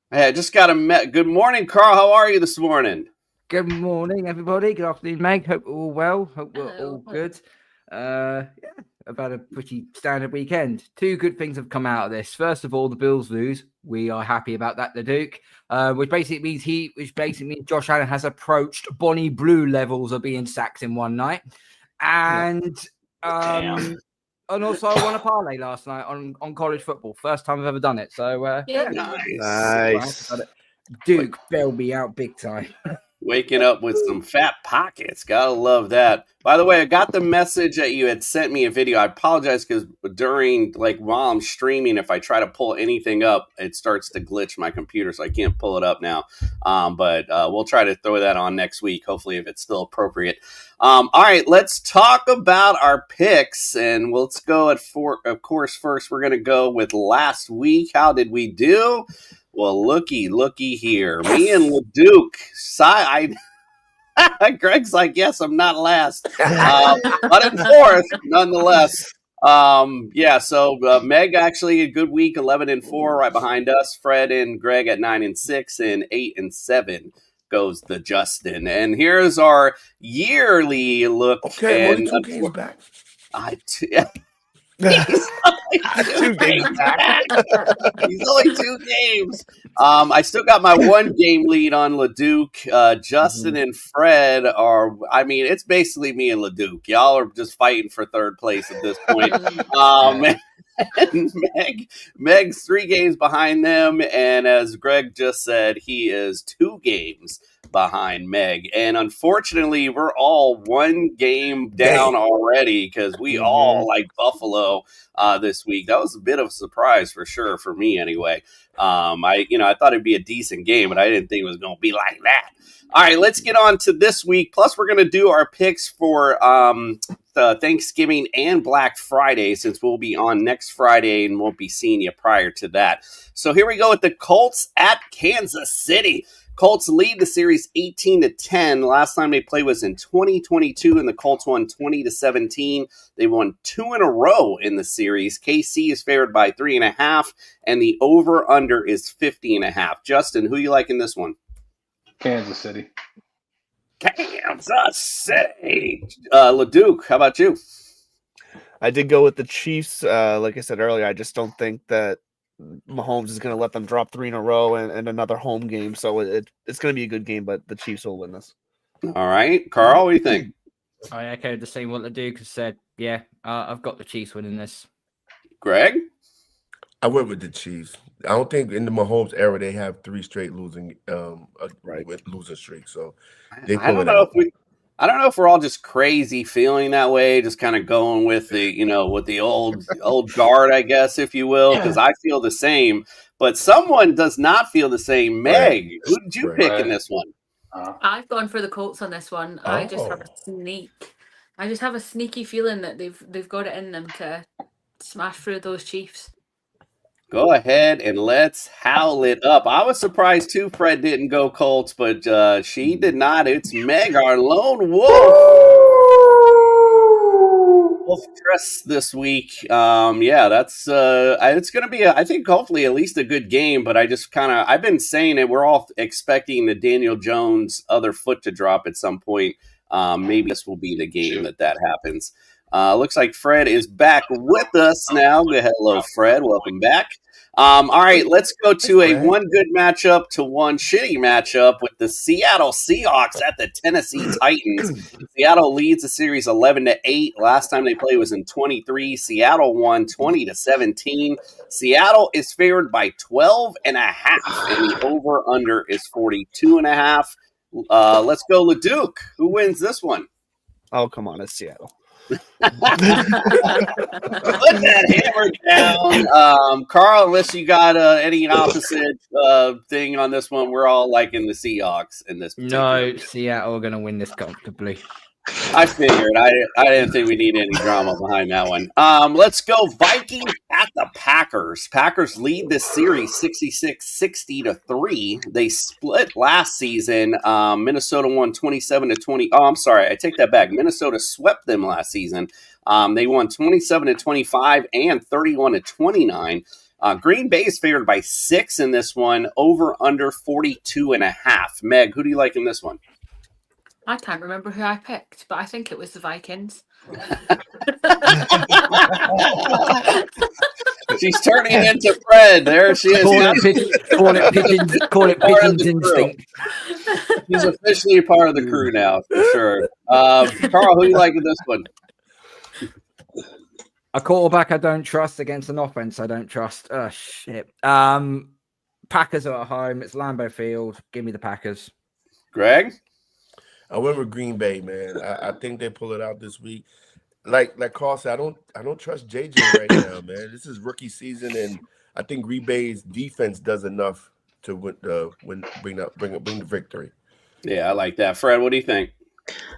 Hey, I just got good morning, Carl. How are you this morning? Good morning, everybody. Good afternoon, Meg. Hope we're all well. Hope we're all good. Yeah, I've had a pretty standard weekend. 2 good things have come out of this. First of all, the Bills lose. We are happy about that, the Duke. Which basically means Josh Allen has approached Bonnie Blue levels of being sacked in one night. And and also I won a parlay last night on college football. First time I've ever done it. So yeah. Nice. Duke bailed me out big time. Waking up with some fat pockets. Gotta love that. By the way, I got the message that you had sent me a video. I apologize because during, while I'm streaming, if I try to pull anything up, it starts to glitch my computer, so I can't pull it up now. But we'll try to throw that on next week, hopefully, if it's still appropriate. All right, let's talk about our picks, and let's go of course, first we're going to go with last week. How did we do? Well, looky here. Me and LeDuc. Greg's like, yes, I'm not last. But in fourth, nonetheless. So Meg actually a good week, 11-4, right behind us. Fred and Greg at 9-6, and 8-7 goes the Justin. And here's our yearly look. Okay, and 2 games back. He's only 2 games back. He's only 2 games. I still got my 1 game lead on LeDuc. Justin and Fred are, it's basically me and LeDuc. Y'all are just fighting for 3rd place at this point. And Meg's 3 games behind them. And as Greg just said, he is 2 games behind Meg. And unfortunately, we're all 1 game down already because we all like Buffalo this week. That was a bit of a surprise for sure, for me anyway. I thought it'd be a decent game, but I didn't think it was going to be like that. All right, let's get on to this week. Plus, we're going to do our picks for the Thanksgiving and Black Friday, since we'll be on next Friday and won't be seeing you prior to that. So here we go with the Colts at Kansas City. Colts lead the series 18-10. Last time they played was in 2022, and the Colts won 20-17. They won 2 in a row in the series. KC is favored by 3.5, and the over/under is 50.5. Justin, who you like in this one? Kansas City. Kansas City. LeDuc, how about you? I did go with the Chiefs. Like I said earlier, I just don't think that Mahomes is going to let them drop 3 in a row and another home game. So it's going to be a good game, but the Chiefs will win this. All right. Carl, what do you think? I echoed the same what the Duke has said. Yeah, I've got the Chiefs winning this. Greg? I went with the Chiefs. I don't think in the Mahomes era they have 3 straight losing losing streaks. So they I don't know if we're all just crazy feeling that way, just kind of going with the old guard, I guess, if you will, because I feel the same. But someone does not feel the same. Meg, who did you pick in this one? I've gone for the Colts on this one. I just have a sneaky feeling that they've got it in them to smash through those Chiefs. Go ahead and let's howl it up. I was surprised too Fred didn't go Colts, but she did not. It's Meg, our lone wolf dress this week. That's it's going to be, I think, hopefully at least a good game, but I've been saying it. We're all expecting the Daniel Jones other foot to drop at some point. Maybe this will be the game that happens. Looks like Fred is back with us now. Hello, Fred. Welcome back. All right, let's go to a one good matchup to one shitty matchup with the Seattle Seahawks at the Tennessee Titans. Seattle leads the series 11-8. Last time they played was in 23. Seattle won 20-17. Seattle is favored by 12.5, and the over/under is 42.5. Let's go, LeDuc. Who wins this one? Oh, come on, it's Seattle. Put that hammer down, Carl. Unless you got any opposite thing on this one, we're all liking the Seahawks in this. No, Seattle are going to win this comfortably. I figured. I didn't think we need any drama behind that one. Let's go Vikings at the Packers. Packers lead this series 66-60-3. They split last season. Minnesota won 27-20. Oh, I'm sorry. I take that back. Minnesota swept them last season. They won 27-25 and 31-29. Green Bay is favored by 6 in this one. Over under 42.5. Meg, who do you like in this one? I can't remember who I picked, but I think it was the Vikings. She's turning into Fred. There she is. Call it pigeon's instinct. She's officially part of the crew now, for sure. Carl, who do you like in this one? A quarterback I don't trust against an offense I don't trust. Oh, shit. Packers are at home. It's Lambeau Field. Give me the Packers. Greg? I went with Green Bay, man. I think they pull it out this week. Like Carl said, I don't trust JJ right now, man. This is rookie season, and I think Green Bay's defense does enough to bring the victory. Yeah, I like that. Fred, what do you think?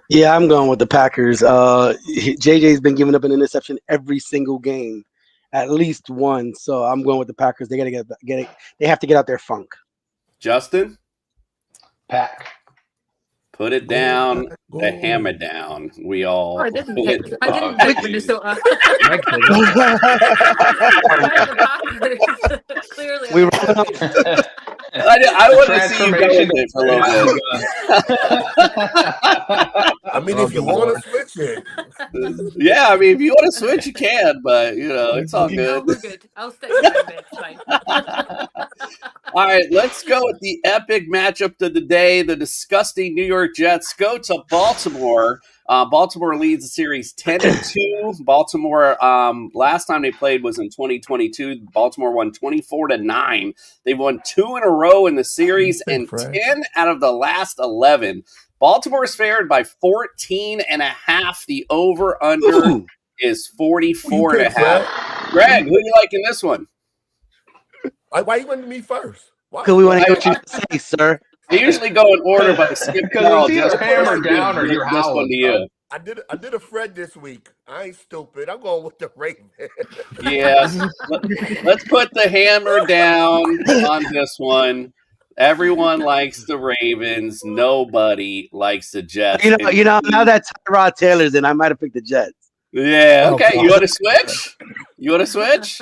Yeah, I'm going with the Packers. JJ's been giving up an interception every single game, at least one. So I'm going with the Packers. They gotta get it. They have to get out their funk. Justin? Pack. Put it down, the hammer down. We all. Oh, I didn't pick Minnesota. Clearly. I want to see you go with it for a little bit. I mean, if you want to switch it. Yeah, I mean, if you want to switch, you can, but, it's all good. No, we're good. I'll stick with it. It's fine. All right, let's go with the epic matchup of the day. The disgusting New York Jets go to Baltimore. Baltimore leads the series 10-2. Baltimore, last time they played was in 2022. Baltimore won 24-9. They've won 2 in a row in the series and 10 out of the last 11. Baltimore is favored by 14.5. The over/under is 44.5. Greg, who do you like in this one? Why you went to me first? Because we want to get you to say, sir. They usually go in order, but skip because it's either hammer down or you're howling. I did a Fred this week. I ain't stupid. I'm going with the Ravens. Yes. Let's put the hammer down on this one. Everyone likes the Ravens. Nobody likes the Jets. You know. Now that Tyrod Taylor's in, I might have picked the Jets. Yeah. Okay. You want to switch? You want to switch?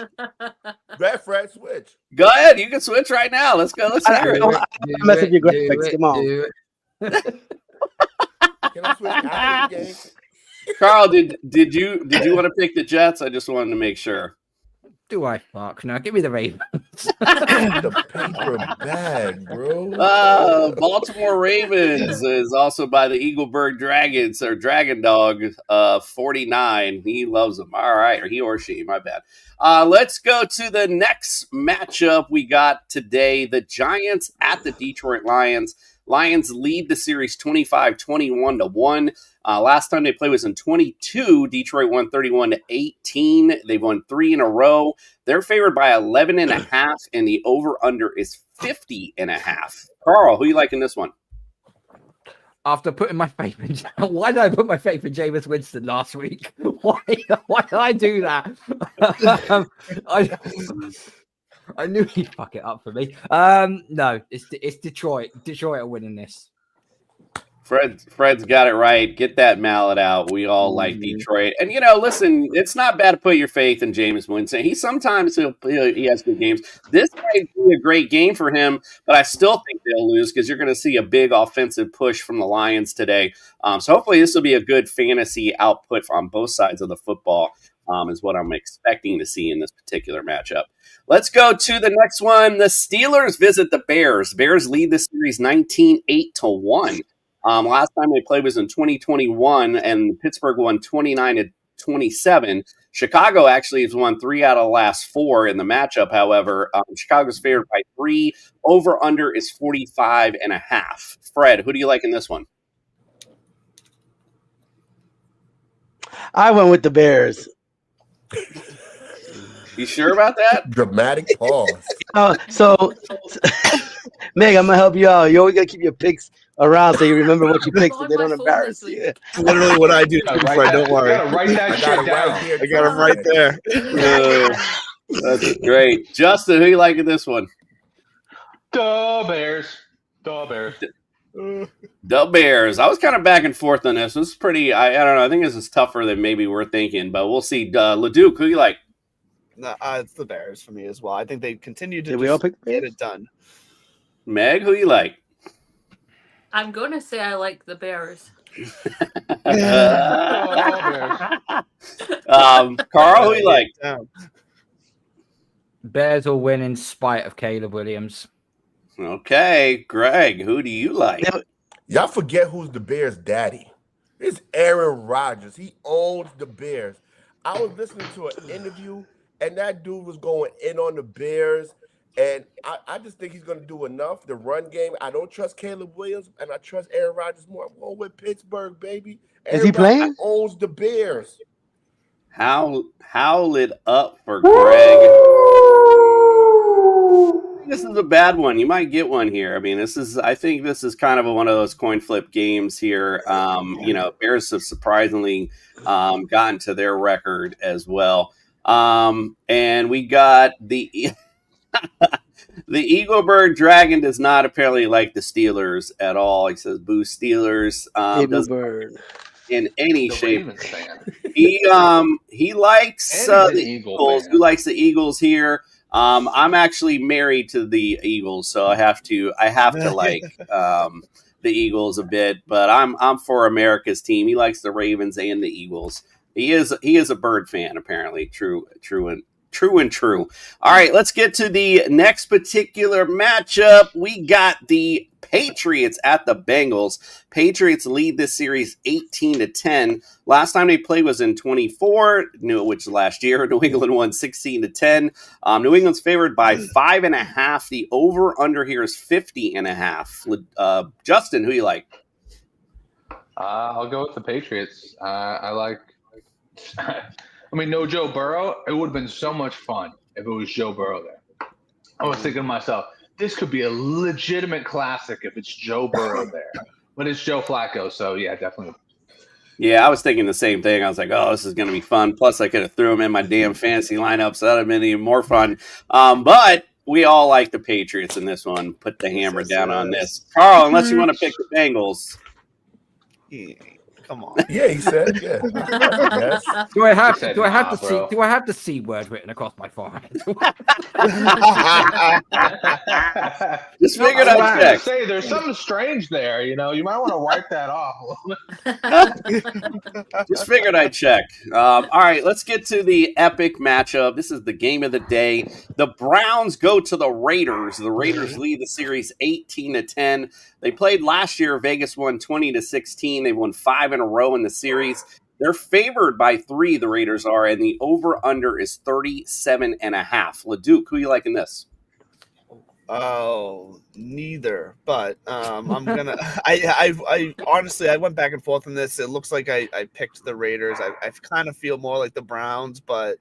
Let Fred switch. Go ahead. You can switch right now. Let's go. Let's hear it. I'm messing your graphics. Come on. Can I switch after the game? Carl, did you want to pick the Jets? I just wanted to make sure. Do I fuck? No, give me the Ravens. The paper bag, bro. Baltimore Ravens is also by the Eagleburg Dragons, or Dragon Dog 49. He loves them. All right, or he or she, my bad. Let's go to the next matchup we got today. The Giants at the Detroit Lions. Lions lead the series 25-21-1. Last time they played was in 22. Detroit won 31-18. They've won 3 in a row. They're favored by 11.5, and the over/under is 50.5. Carl, who you like in this one? After putting my faith in, why did I put my faith in Jameis Winston last week? Why did I do that? I knew he'd fuck it up for me. No, it's Detroit. Detroit are winning this. Fred's got it right. Get that mallet out. We all like Detroit. And, listen, it's not bad to put your faith in Jameis Winston. He has good games. This might be a great game for him, but I still think they'll lose because you're going to see a big offensive push from the Lions today. So hopefully this will be a good fantasy output on both sides of the football is what I'm expecting to see in this particular matchup. Let's go to the next one. The Steelers visit the Bears. Bears lead the series 19-8-1. Last time they played was in 2021, and Pittsburgh won 29-27. Chicago actually has won 3 out of the last 4 in the matchup. However, Chicago's favored by 3. Over under is 45.5. Fred, who do you like in this one? I went with the Bears. You sure about that? Dramatic pause. So Meg, I'm gonna help you out. You always gotta keep your picks around so you remember what you picked so they don't embarrass you. Literally what I do. Fred, don't worry. You gotta write that shit down. I got him right there. That's great. Justin, who you like in this one? The Bears. The Bears. The Bears. I was kind of back and forth on this. This is pretty, I don't know. I think this is tougher than maybe we're thinking, but we'll see. LeDuc, who you like? No, it's the Bears for me as well. I think they continue to Did we all pick the get Bears? it done. Meg, who you like? I'm going to say I like the Bears. Carl, who you like? Bears will win in spite of Caleb Williams. Okay, Greg, who do you like? Y'all forget who's the Bears' daddy. It's Aaron Rodgers. He owns the Bears. I was listening to an interview, and that dude was going in on the Bears, and I just think he's going to do enough. The run game, I don't trust Caleb Williams, and I trust Aaron Rodgers more. I'm going with Pittsburgh, baby. Is he playing? Owns the Bears. Howl it up for Greg. This is a bad one. You might get one here. I mean, I think this is kind of one of those coin flip games here. Bears have surprisingly gotten to their record as well. And we got the the Eaglebird Dragon does not apparently like the Steelers at all. He says, "Boo Steelers." Eaglebird. In any The shape. Ravens fan. He likes And he's the an Eagle Eagles. fan. Who likes the Eagles here? I'm actually married to the Eagles, so I have to like the Eagles a bit. But I'm for America's team. He likes the Ravens and the Eagles. He is a Bird fan, apparently. True. All right, let's get to the next particular matchup. We got the Patriots at the Bengals. Patriots lead this series 18-10. Last time they played was in 24, which is last year. New England won 16-10. New England's favored by 5.5. The over/under here is 50.5. Justin, who you like? I'll go with the Patriots. I like. I mean, no Joe Burrow. It would have been so much fun if it was Joe Burrow there. I was thinking to myself, this could be a legitimate classic if it's Joe Burrow there. But it's Joe Flacco, so yeah, definitely. Yeah, I was thinking the same thing. I was like, oh, this is going to be fun. Plus, I could have threw him in my damn fantasy lineup, so that would have been even more fun. But we all like the Patriots in this one. Put the hammer down on this. Carl, unless you want to pick the Bengals. Yeah, come on. Yeah, he said, yeah. Yes. Do I have said, do I have nah, the C, bro. do I have the C word written across my forehead? Just figured I I'd was gonna check. say there's something strange there. You might want to wipe that off a little bit. Just figured I'd check. All right, let's get to the epic matchup. This is the game of the day. The Browns go to the Raiders. The Raiders lead the series 18-10. They played last year. Vegas won 20-16. They won 5 in a row in the series. They're favored by 3, the Raiders are, and the over-under is 37.5. LeDuc, who you like in this? Oh, neither. But I'm gonna. I honestly, I went back and forth on this. It looks like I picked the Raiders. I kind of feel more like the Browns, but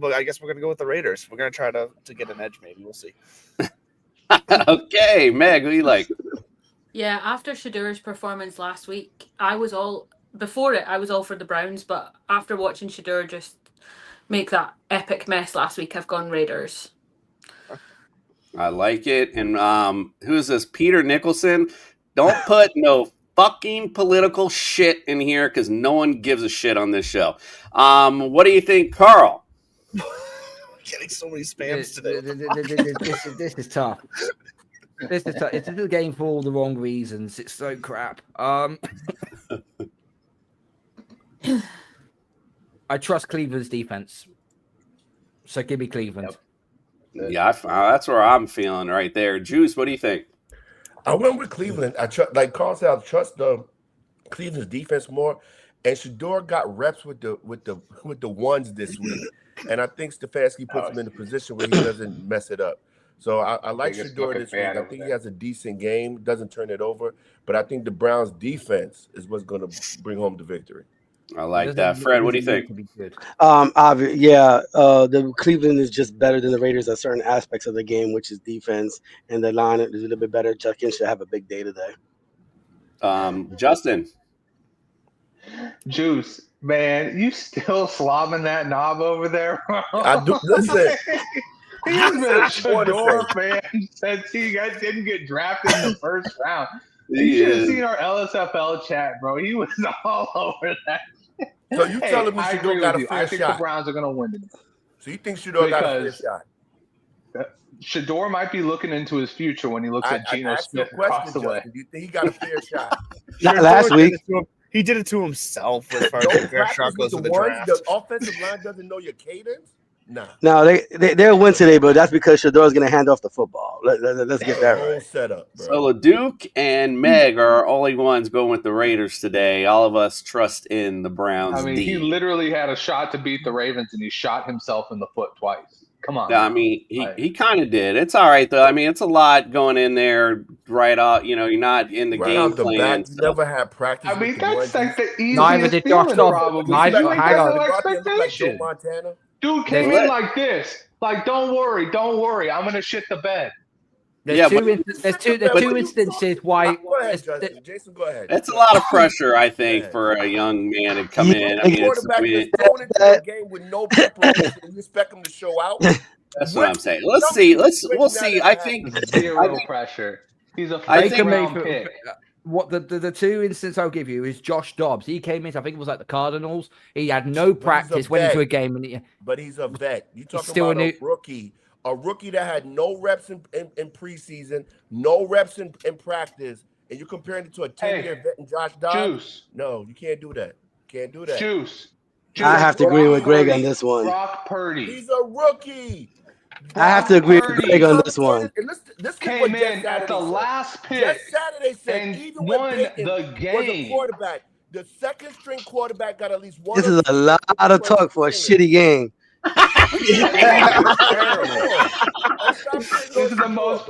I guess we're gonna go with the Raiders. We're gonna try to get an edge. Maybe we'll see. Okay, Meg, who you like? Yeah, after Shadur's performance last week, I was all for the Browns, but after watching Shadur just make that epic mess last week, I've gone Raiders. I like it. And who is this? Peter Nicholson. Don't put no fucking political shit in here because no one gives a shit on this show. What do you think, Carl? Getting so many spams today. This is tough. This is tough. It's a game for all the wrong reasons. It's so crap. I I trust Cleveland's defense. So give me Cleveland. Yeah, that's where I'm feeling right there. Juice, what do you think? I went with Cleveland. I trust, like Carl said, I trust the Cleveland's defense more. And Shedeur got reps with the ones this week, and I think Stefanski puts him in a position where he doesn't mess it up. So I like Shedeur this week. I think he has a decent game, doesn't turn it over, but I think the Browns' defense is what's going to bring home the victory. I like that. Fred, what do you think? The Cleveland is just better than the Raiders at certain aspects of the game, which is defense, and the line is a little bit better. Judkins should have a big day today. Justin. Juice, man, you still slobbing that knob over there, bro? I do. Listen. He's been a Shedeur fan since he didn't get drafted in the first round. You should have seen our LSFL chat, bro. He was all over that. So you telling me Shedeur got a fair I think shot? the Browns are going to win today. So you think Shedeur got a fair shot? Shedeur might be looking into his future when he looks at Geno Smith across the way. Do you think he got a fair shot? Not last week. He did it to himself as far as fair shot goes with the draft. The offensive line doesn't know your cadence? Nah. No, they'll win today, but that's because Shedeur is going to hand off the football. Let's get that right. Setup, bro. So LeDuc and Meg are only ones going with the Raiders today. All of us trust in the Browns. I mean, he literally had a shot to beat the Ravens, and he shot himself in the foot twice. Come on. I mean, he kind of did. It's all right, though. I mean, it's a lot going in there right off. You know, you're not in the game plan. You never had practice. I mean, that's like the Neither easiest did feeling, Josh Dobbs. probably. Hang He had no on. expectation. Dude came in like this. Like, don't worry. I'm going to shit the bed. There's two instances why. Go ahead, Justin. Jason, go ahead. It's a lot of pressure, I think, for a young man to come in. I mean, Quarterback is thrown into the game with no preparation. You expect him to show out? That's what I'm saying. We'll see. I think zero pressure. He's a I first think round pick. What the two instances I'll give you is Josh Dobbs. He came in, I think it was like the Cardinals. He had no practice, went into a game, and but he's a vet. You talking still about a rookie that had no reps in preseason, no reps in practice, and you're comparing it to a 10-year vet and Josh Dobbs. Juice. No, you can't do that. Can't do that. Juice. I have to agree with Greg on this one. Brock Purdy. He's a rookie. I have to agree with Greg on this one. This came in at the last pick Saturday said and even won when Bacon the was a game. quarterback, the second string quarterback got at least one. This is a lot of talk for a shitty game. This is the most.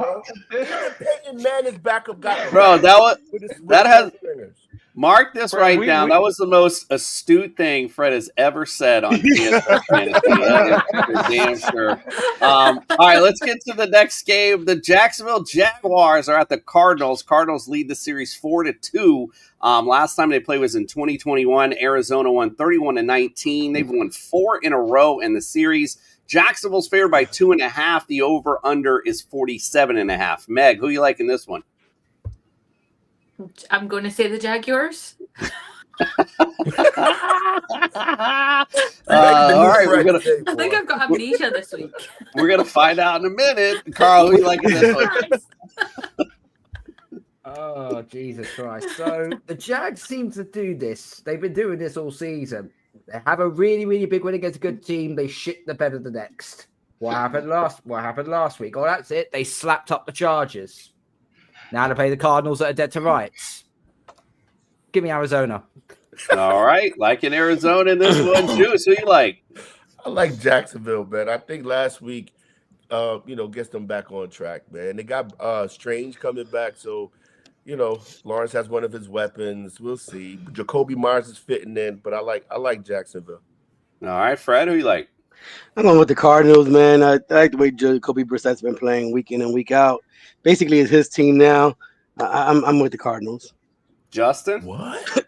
Peyton Manning's backup got Bro, that has mark this right down. That was the most astute thing Fred has ever said on TSS Fantasy. That is for damn sure. All right, let's get to the next game. The Jacksonville Jaguars are at the Cardinals. Cardinals lead the series 4-2. Last time they played was in 2021. Arizona won 31-19. They've won 4 in a row in the series. Jacksonville's favored by 2.5. The over/under is 47.5. Meg, who you like in this one? I'm going to say the Jaguars. All right, I think I've got amnesia this week. We're gonna find out in a minute. Carl, who you like in this one? Oh, Jesus Christ. So the Jags seem to do this. They've been doing this all season. They have a really, really big win against a good team. They shit the bed of the next. What happened last week? Oh, that's it. They slapped up the Chargers. Now they play the Cardinals that are dead to rights. Give me Arizona. All right. Like in Arizona in this one, Juice, who you like? I like Jacksonville, man. I think last week, gets them back on track, man. They got Strange coming back, so Lawrence has one of his weapons. We'll see. Jacoby Myers is fitting in, but I like Jacksonville. All right, Fred, who you like? I'm going with the Cardinals, man. I like the way Jacoby Brissett's been playing week in and week out. Basically, it's his team now. I'm with the Cardinals. Justin? What?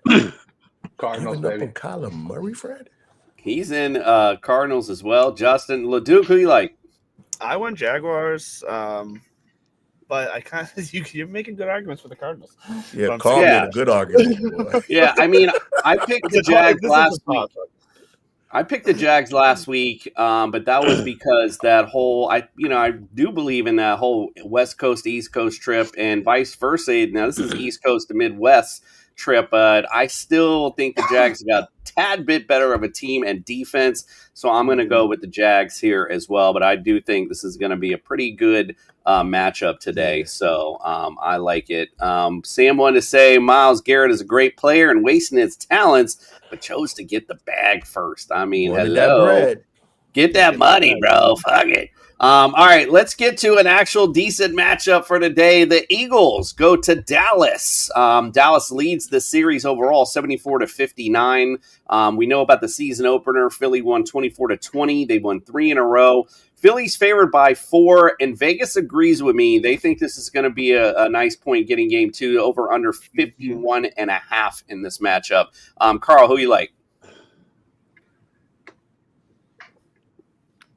Cardinals, baby. Kyler Murray, Fred? He's in Cardinals as well. Justin, LeDuc, who you like? I went Jaguars, but I kind of you're making good arguments for the Cardinals. Yeah, Carl made a good argument. Boy. Yeah, I mean, I picked the Jags last week. I picked the Jags last week, but that was because that whole I do believe in that whole West Coast East Coast trip and vice versa. Now this is East Coast to Midwest trip, but I still think the Jags got a tad bit better of a team and defense. So I'm going to go with the Jags here as well. But I do think this is going to be a pretty good matchup today. So I like it. Sam wanted to say Myles Garrett is a great player and wasting his talents, but chose to get the bag first. I mean, Wanted that hello. bread. Get that money, bro. Fuck it. All right, let's get to an actual decent matchup for today. The Eagles go to Dallas. Dallas leads the series overall 74-59. We know about the season opener. Philly won 24-20. They won 3 in a row. Philly's favored by 4, and Vegas agrees with me. They think this is going to be a nice point-getting game, too, over under 51.5 in this matchup. Carl, who you like?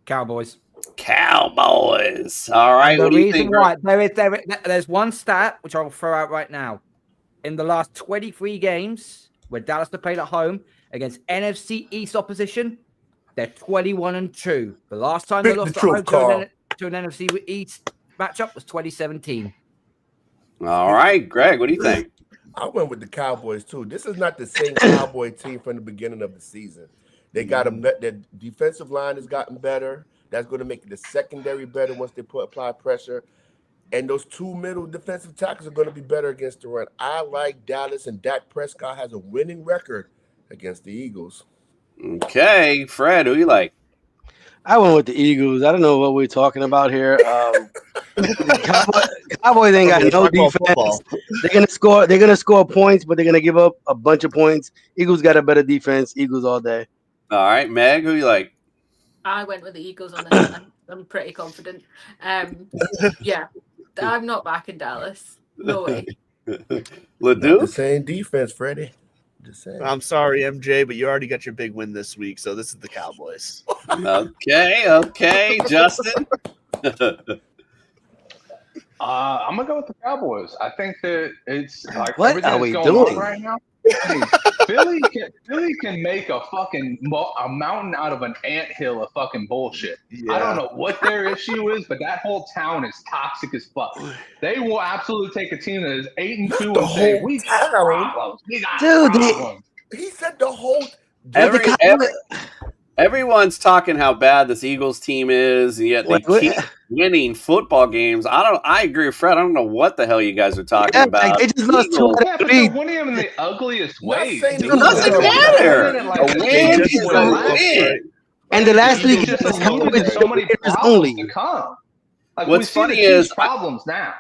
Cowboys. Cowboys. All right. And What the do you reason think? why there's one stat which I'll throw out right now. In the last 23 games where Dallas have played at home against NFC East opposition, they're 21-2. The last time they Pick lost the at home truth, Carl. to an NFC East matchup was 2017. All right, Greg, what do you think? I went with the Cowboys too. This is not the same Cowboy team from the beginning of the season. They got their defensive line has gotten better. That's going to make the secondary better once they apply pressure. And those 2 middle defensive tackles are going to be better against the run. I like Dallas, and Dak Prescott has a winning record against the Eagles. Okay, Fred, who you like? I went with the Eagles. I don't know what we're talking about here. Cowboys ain't got no defense. They're gonna score points, but they're gonna give up a bunch of points. Eagles got a better defense. Eagles all day. All right, Meg, who you like? I went with the Eagles on this one. I'm pretty confident. Yeah, I'm not back in Dallas. No way. Ledoux? The same defense, Freddie. Just saying. I'm sorry, MJ, but you already got your big win this week, so this is the Cowboys. Okay, Justin. I'm gonna go with the Cowboys. I think that it's like What everything are that's we going doing? on right now. I mean, Philly can make a fucking a mountain out of an anthill of fucking bullshit. I don't know what their issue is, but that whole town is toxic as fuck. They will absolutely take a team that is 8-2 and say we got problems. We got problems. He said the whole. Everyone's talking how bad this Eagles team is, and yet they keep winning football games. I agree with Fred. I don't know what the hell you guys are talking about. They just lost 2 out of 3. They're winning them in the ugliest way. It doesn't matter. A win is a win. And the last 3 games, There's Cowboys so many Raiders problems only. to come. Like, What's we see funny the Chiefs' is- problems now.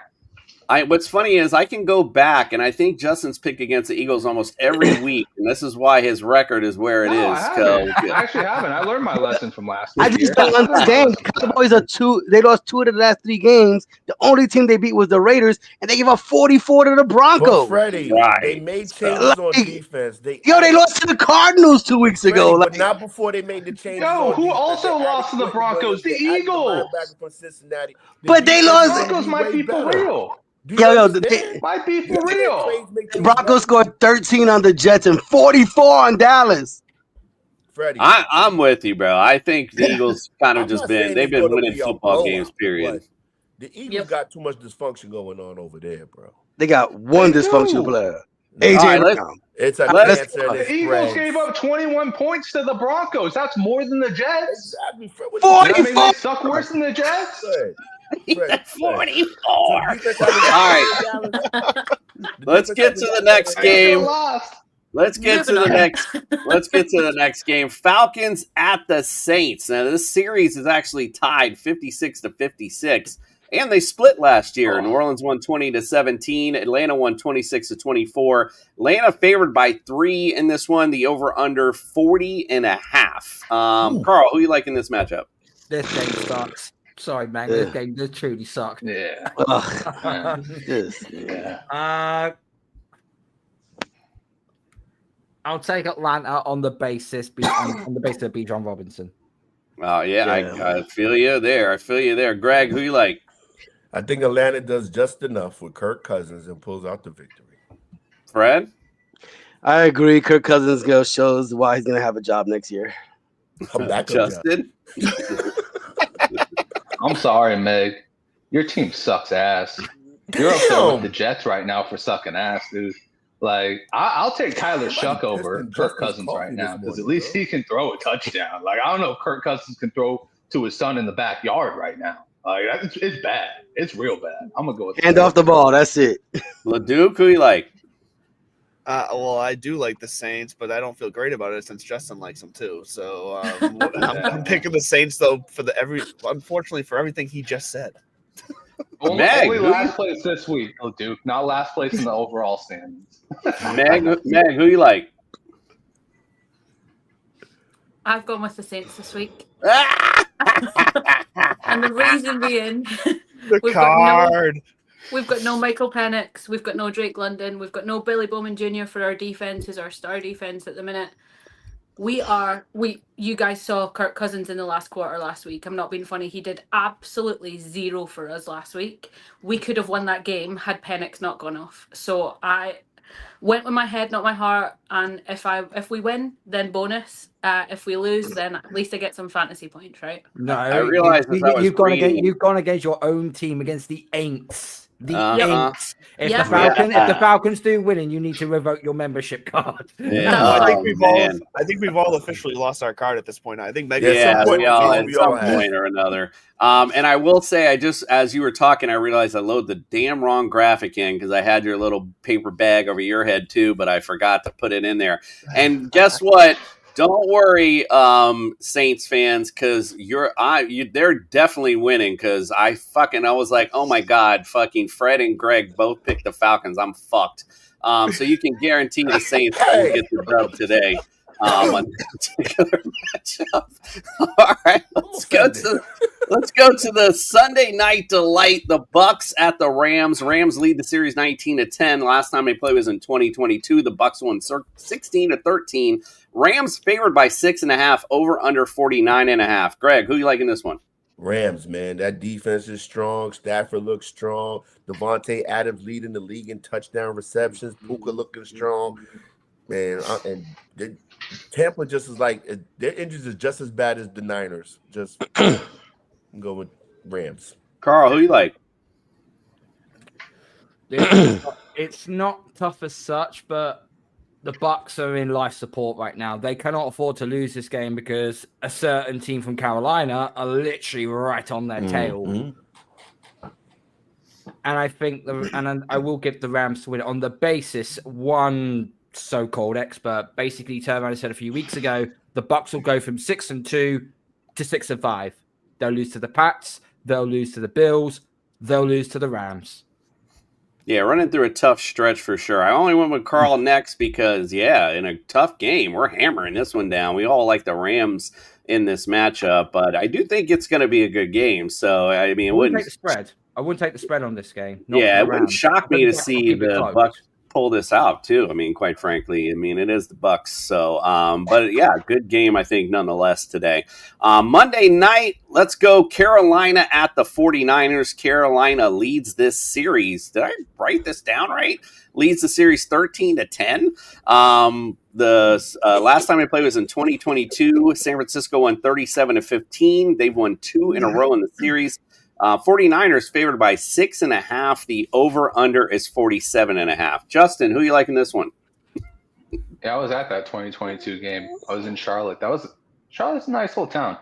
What's funny is I can go back, and I think Justin's picked against the Eagles almost every week, and this is why his record is where it No, is. I So, haven't. I actually haven't. I learned my lesson from last week. I just don't understand. The Cowboys are 2. They lost 2 of the last 3 games. The only team they beat was the Raiders, and they gave up 44 to the Broncos. But Freddie, they made changes on defense. They lost to the Cardinals 2 weeks ago. but not before they made the changes. Yo, on who defense. also They lost to the added Broncos? The Quentin Williams, they added the Eagles. linebacker from Cincinnati. But they defense lost- is gonna Broncos be might way be for better. real. Do you Yo, understand? Might be for real. The Broncos scored 13 on the Jets and 44 on Dallas. Freddie, I'm with you, bro. I think the Eagles kind of I'm just not been saying they've it's been gonna winning be a football blowout, games, period. but the Eagles got too much dysfunction going on over there, bro. They got one dysfunctional player. AJ All right, Brown. It's a Let's- cancer. and The it Eagles spreads. gave up 21 points to the Broncos. That's more than the Jets. Exactly, Fred. What I you mean, they suck worse than the Jets. Fred, 44. All right. Let's get to the next game. Let's get to the next game. Falcons at the Saints. Now this series is actually tied 56-56, and they split last year. New Orleans won 20-17. Atlanta won 26-24. Atlanta favored by 3 in this one. The over/under 40.5. Carl, who you like in this matchup? This game sucks. Sorry, man. Yeah. This game does truly suck. Yeah. I'll take Atlanta on the basis on the basis of Bijan Robinson. Oh yeah, I feel you there. Greg, who you like? I think Atlanta does just enough with Kirk Cousins and pulls out the victory. Fred? I agree. Kirk Cousins shows why he's gonna have a job next year. Justin? I'm sorry, Meg. Your team sucks ass. You're up there with the Jets right now for sucking ass, dude. Like, I'll take Kyler Shuck Somebody over pissed in Kirk Justin's Cousins coffee right this now because at morning, least bro. he can throw a touchdown. Like, I don't know if Kirk Cousins can throw to his son in the backyard right now. Like, it's bad. It's real bad. I'm gonna go with Hand off the ball. That's it. LeDuc, who you like? Well, I do like the Saints, but I don't feel great about it since Justin likes them too. So I'm picking the Saints though unfortunately for everything he just said. Only last place this week, Duke. Not last place in the overall standings. Meg, who you like? I've gone with the Saints this week. And the reason being, we've got no Michael Penix, we've got no Drake London, we've got no Billy Bowman Jr. for our defense, who's our star defense at the minute. You guys saw Kirk Cousins in the last quarter last week. I'm not being funny. He did absolutely zero for us last week. We could have won that game had Penix not gone off. So I went with my head, not my heart. And if we win, then bonus. If we lose, then at least I get some fantasy points, right? No, I realize you've gone against your own team, against the Aints. The Aints. If the Falcons do winning, you need to revoke your membership card. I think we've all officially lost our card at this point. I think maybe at some point or another. And I will say, as you were talking, I realized I loaded the damn wrong graphic in because I had your little paper bag over your head too, but I forgot to put it in there. And guess what? Don't worry, Saints fans, because they're definitely winning. Because I was like, oh my god, fucking Fred and Greg both picked the Falcons. I'm fucked. So you can guarantee the Saints will get the dub today on this particular matchup. All right, let's go to the Sunday night delight. The Bucks at the Rams. Rams lead the series 19-10. Last time they played was in 2022. The Bucks won 16-13. Rams favored by 6.5, over under 49.5. Greg, who you like in this one? Rams, man. That defense is strong. Stafford looks strong. Devontae Adams leading the league in touchdown receptions. Puka looking strong. Man, Tampa just is like, their injuries is just as bad as the Niners. Just go with Rams. Carl, who you like? It's not tough as such, but the Bucks are in life support right now. They cannot afford to lose this game because a certain team from Carolina are literally right on their tail. And I think I will give the Rams to win it on the basis one so-called expert basically turned around and said a few weeks ago, the Bucks will go from 6-2 to 6-5. They'll lose to the Pats, they'll lose to the Bills, they'll lose to the Rams. Yeah, running through a tough stretch for sure. I only went with Carl next because, in a tough game, we're hammering this one down. We all like the Rams in this matchup, but I do think it's going to be a good game. So, I mean, I wouldn't take the spread. I wouldn't take the spread on this game. It wouldn't shock me to see the Bucks pull this out too. I mean, quite frankly, it is the Bucks. So, but yeah, good game, I think, nonetheless today. Monday night, let's go Carolina at the 49ers. Carolina leads this series. Did I write this down right? Leads the series 13-10. The last time they played was in 2022. San Francisco won 37-15. They've won 2 in a row in the series. 49ers favored by 6.5. The over-under is 47.5. Justin, who you like in this one? Yeah, I was at that 2022 game. I was in Charlotte. Charlotte's a nice little town.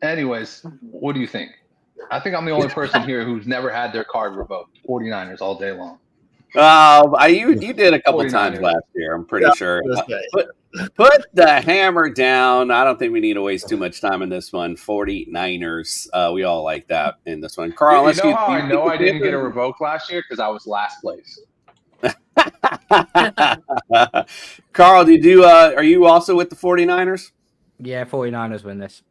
Anyways, what do you think? I think I'm the only person here who's never had their card revoked. 49ers all day long. You did a couple times last year, I'm pretty sure. Put the hammer down. I don't think we need to waste too much time in this one. 49ers. We all like that in this one. Carl, you know how I know I didn't get a revoke last year? Because I was last place. Carl, are you also with the 49ers? Yeah, 49ers win this.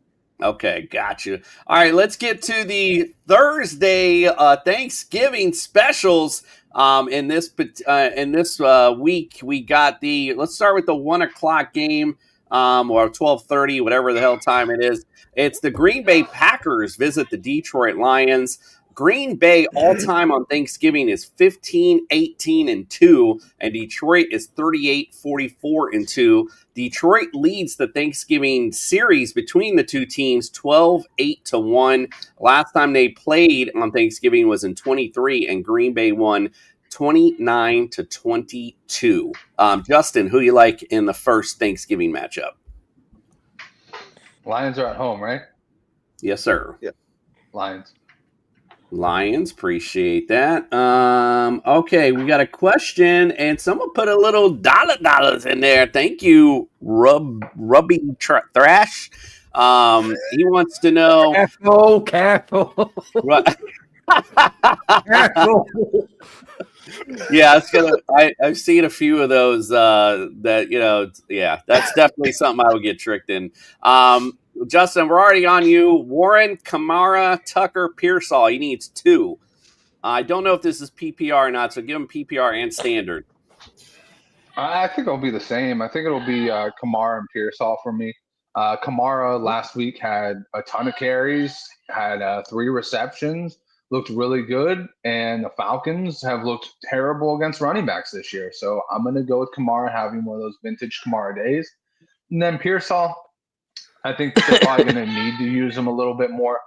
Okay, got you. All right, let's get to the Thursday Thanksgiving specials. In this week, we got let's start with the 1:00 game, or 12:30, whatever the hell time it is. It's the Green Bay Packers visit the Detroit Lions. Green Bay all-time on Thanksgiving is 15-18-2, and Detroit is 38-44-2. Detroit leads the Thanksgiving series between the two teams 12-8-1. Last time they played on Thanksgiving was in 23, and Green Bay won 29-22. Justin, who you like in the first Thanksgiving matchup? Lions are at home, right? Yes, sir. Yeah. Lions, appreciate that. Okay, we got a question, and someone put a little dollars in there. Thank you, Rubby Thrash. He wants to know. Careful. Careful. Yeah, it's gonna. I've seen a few of those. That that's definitely something I would get tricked in. Justin, we're already on you. Warren, Kamara, Tucker, Pearsall. He needs 2. I don't know if this is PPR or not, so give him PPR and standard. I think it'll be the same. I think it'll be Kamara and Pearsall for me. Kamara last week had a ton of carries, had 3 receptions, looked really good, and the Falcons have looked terrible against running backs this year. So I'm going to go with Kamara having one of those vintage Kamara days. And then Pearsall, I think they're probably going to need to use him a little bit more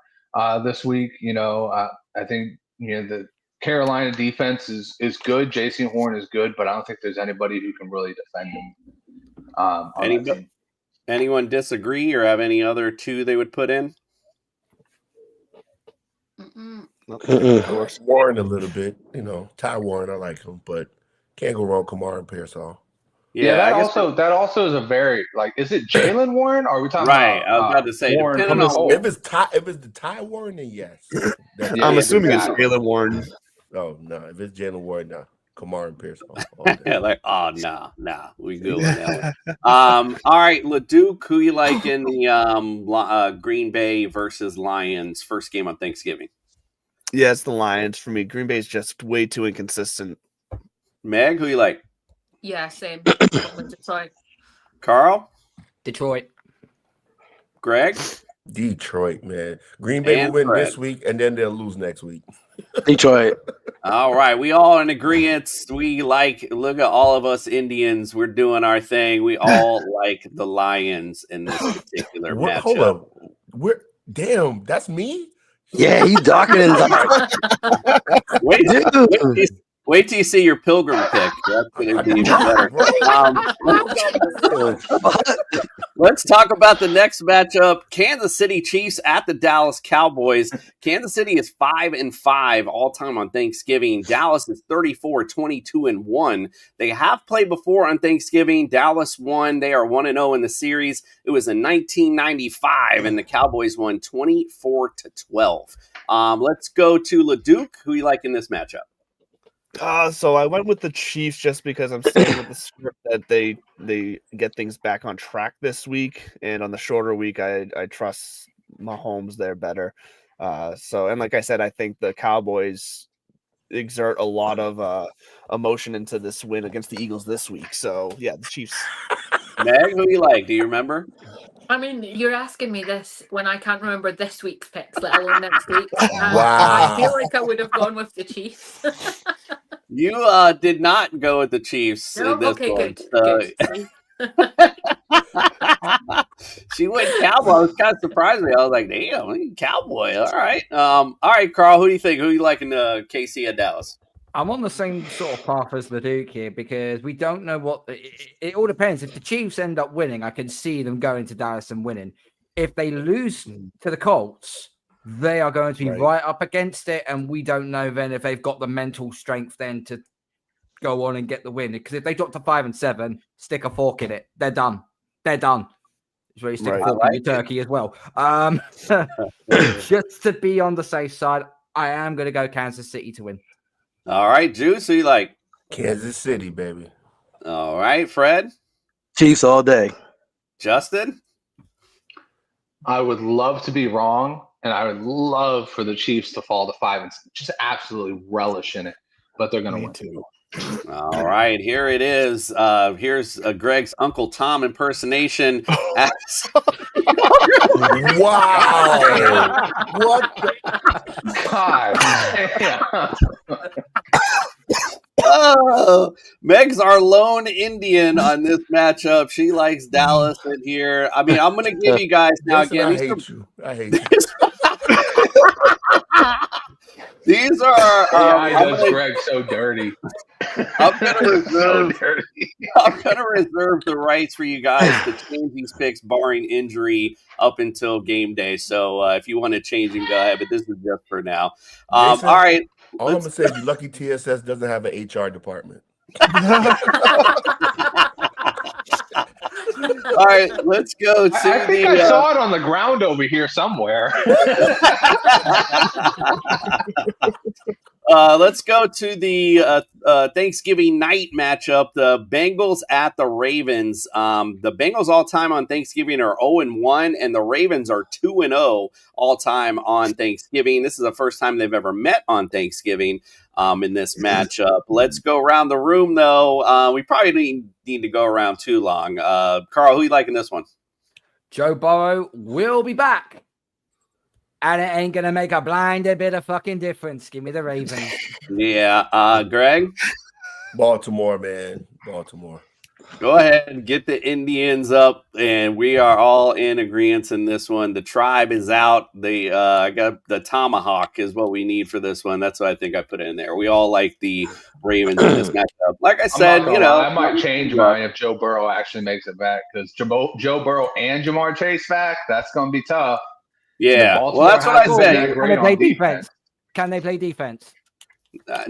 this week. I think the Carolina defense is good. J.C. Horn is good, but I don't think there's anybody who can really defend him. Anyone disagree or have any other 2 they would put in? Warren a little bit. Ty Warren, I like him, but can't go wrong. Kamara and Pearsall. Yeah, that also is a very is it Jalen Warren? Or are we talking right? About, I was about to say Warren if it's the Ty Warren, then yes. I'm assuming it's Jalen Warren. Oh no, if it's Jalen Warren, no. Kamara and Pearsall. Nah, we good with that one. All right, LeDuc, who you like in the Green Bay versus Lions first game on Thanksgiving? Yeah, it's the Lions for me. Green Bay's just way too inconsistent. Meg, who you like? Yeah, same. Detroit. Carl? Detroit. Greg? Detroit, man. Green Bay will win this week, and then they'll lose next week. Detroit. All right, we all in agreement. We look at all of us Indians. We're doing our thing. We all like the Lions in this particular matchup. Hold up. Damn, that's me? Yeah, he's darker than dark. Wait till you see your Pilgrim pick. That's going to be even better. Let's talk about the next matchup. Kansas City Chiefs at the Dallas Cowboys. Kansas City is 5-5 all time on Thanksgiving. Dallas is 34-22-1. They have played before on Thanksgiving. Dallas won. They are 1-0 in the series. It was in 1995, and the Cowboys won 24-12. Let's go to LeDuc. Who you like in this matchup? So I went with the Chiefs just because I'm staying with the script that they get things back on track this week, and on the shorter week, I trust Mahomes there better. And like I said, I think the Cowboys exert a lot of emotion into this win against the Eagles this week. So yeah, the Chiefs. Meg, who you like? Do you remember? I mean, you're asking me this when I can't remember this week's picks, let alone next week. Wow. I feel like I would have gone with the Chiefs. You did not go with the Chiefs. No? In this Okay, one. good. She went Cowboy. I was kind of surprised me. I was like, damn, Cowboy. All right. All right, Carl, who do you think? Who do you like in KC at Dallas? I'm on the same sort of path as the Duke here because we don't know what it all depends. If the Chiefs end up winning, I can see them going to Dallas and winning. If they lose to the Colts, they are going to be right up against it, and we don't know then if they've got the mental strength then to go on and get the win. Because if they drop to 5-7, stick a fork in it. They're done. It's where you stick a fork in your turkey as well. Just to be on the safe side, I am going to go Kansas City to win. All right, Juice, who you like? Kansas City, baby. All right, Fred? Chiefs all day. Justin? I would love to be wrong, and I would love for the Chiefs to fall to 5 and just absolutely relish in it, but they're going to win too. All right, here it is. Here's Greg's Uncle Tom impersonation. Wow. What the? Oh, Meg's our lone Indian on this matchup. She likes Dallas in here. I mean, I'm going to give you guys now Listen, again. I hate you. These are. AI I'm does gonna- Greg so dirty. I'm gonna So reserve. dirty. I'm gonna reserve the rights for you guys to change these picks, barring injury, up until game day. So if you want to change them, go ahead. But this is just for now. Jason, All right. All I'm gonna say is you lucky TSS doesn't have an HR department. All right, let's go to I think the. I saw it on the ground over here somewhere. Let's go to the Thanksgiving night matchup. The Bengals at the Ravens. The Bengals all time on Thanksgiving are 0-1, and the Ravens are 2-0 all time on Thanksgiving. This is the first time they've ever met on Thanksgiving in this matchup. Let's go around the room, though. We probably need to go around too long. Carl, who you liking this one? Joe Burrow will be back. And it ain't going to make a blinded bit of fucking difference. Give me the Ravens. Yeah. Greg? Baltimore, man. Baltimore. Go ahead and get the Indians up, and we are all in agreement in this one. The tribe is out. I got the tomahawk is what we need for this one. That's what I think I put in there. We all like the Ravens in this matchup. Like I said, I might change mine if Joe Burrow actually makes it back, because Joe Burrow and Jamar Chase back, that's going to be tough. Yeah, well, that's what I said. Can they play defense? Can they play defense? There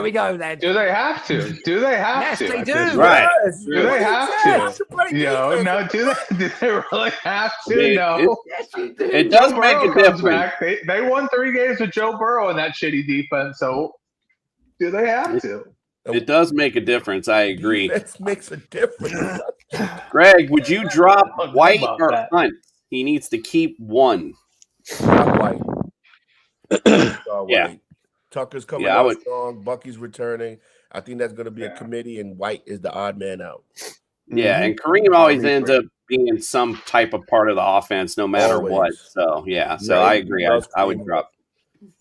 we go. Then. Do they have to? Do they have yes, to? Yes, they do. Right. Do they have to? No, do they really have to? No. Yes, you do. It does Joe make Burrow a comes difference. back. They won 3 games with Joe Burrow in that shitty defense, so do they have to? It does make a difference. I agree. This makes a difference. Greg, would you drop I don't know White about or that. Hunt? He needs to keep one. Not White. Yeah. Tucker's coming Yeah, I out would- strong. Bucky's returning. I think that's going to be a committee, and White is the odd man out. Yeah, and Kareem always ends up being some type of part of the offense, no matter Always. what. So yeah, so Yeah, I he agree. loves I would Kareem.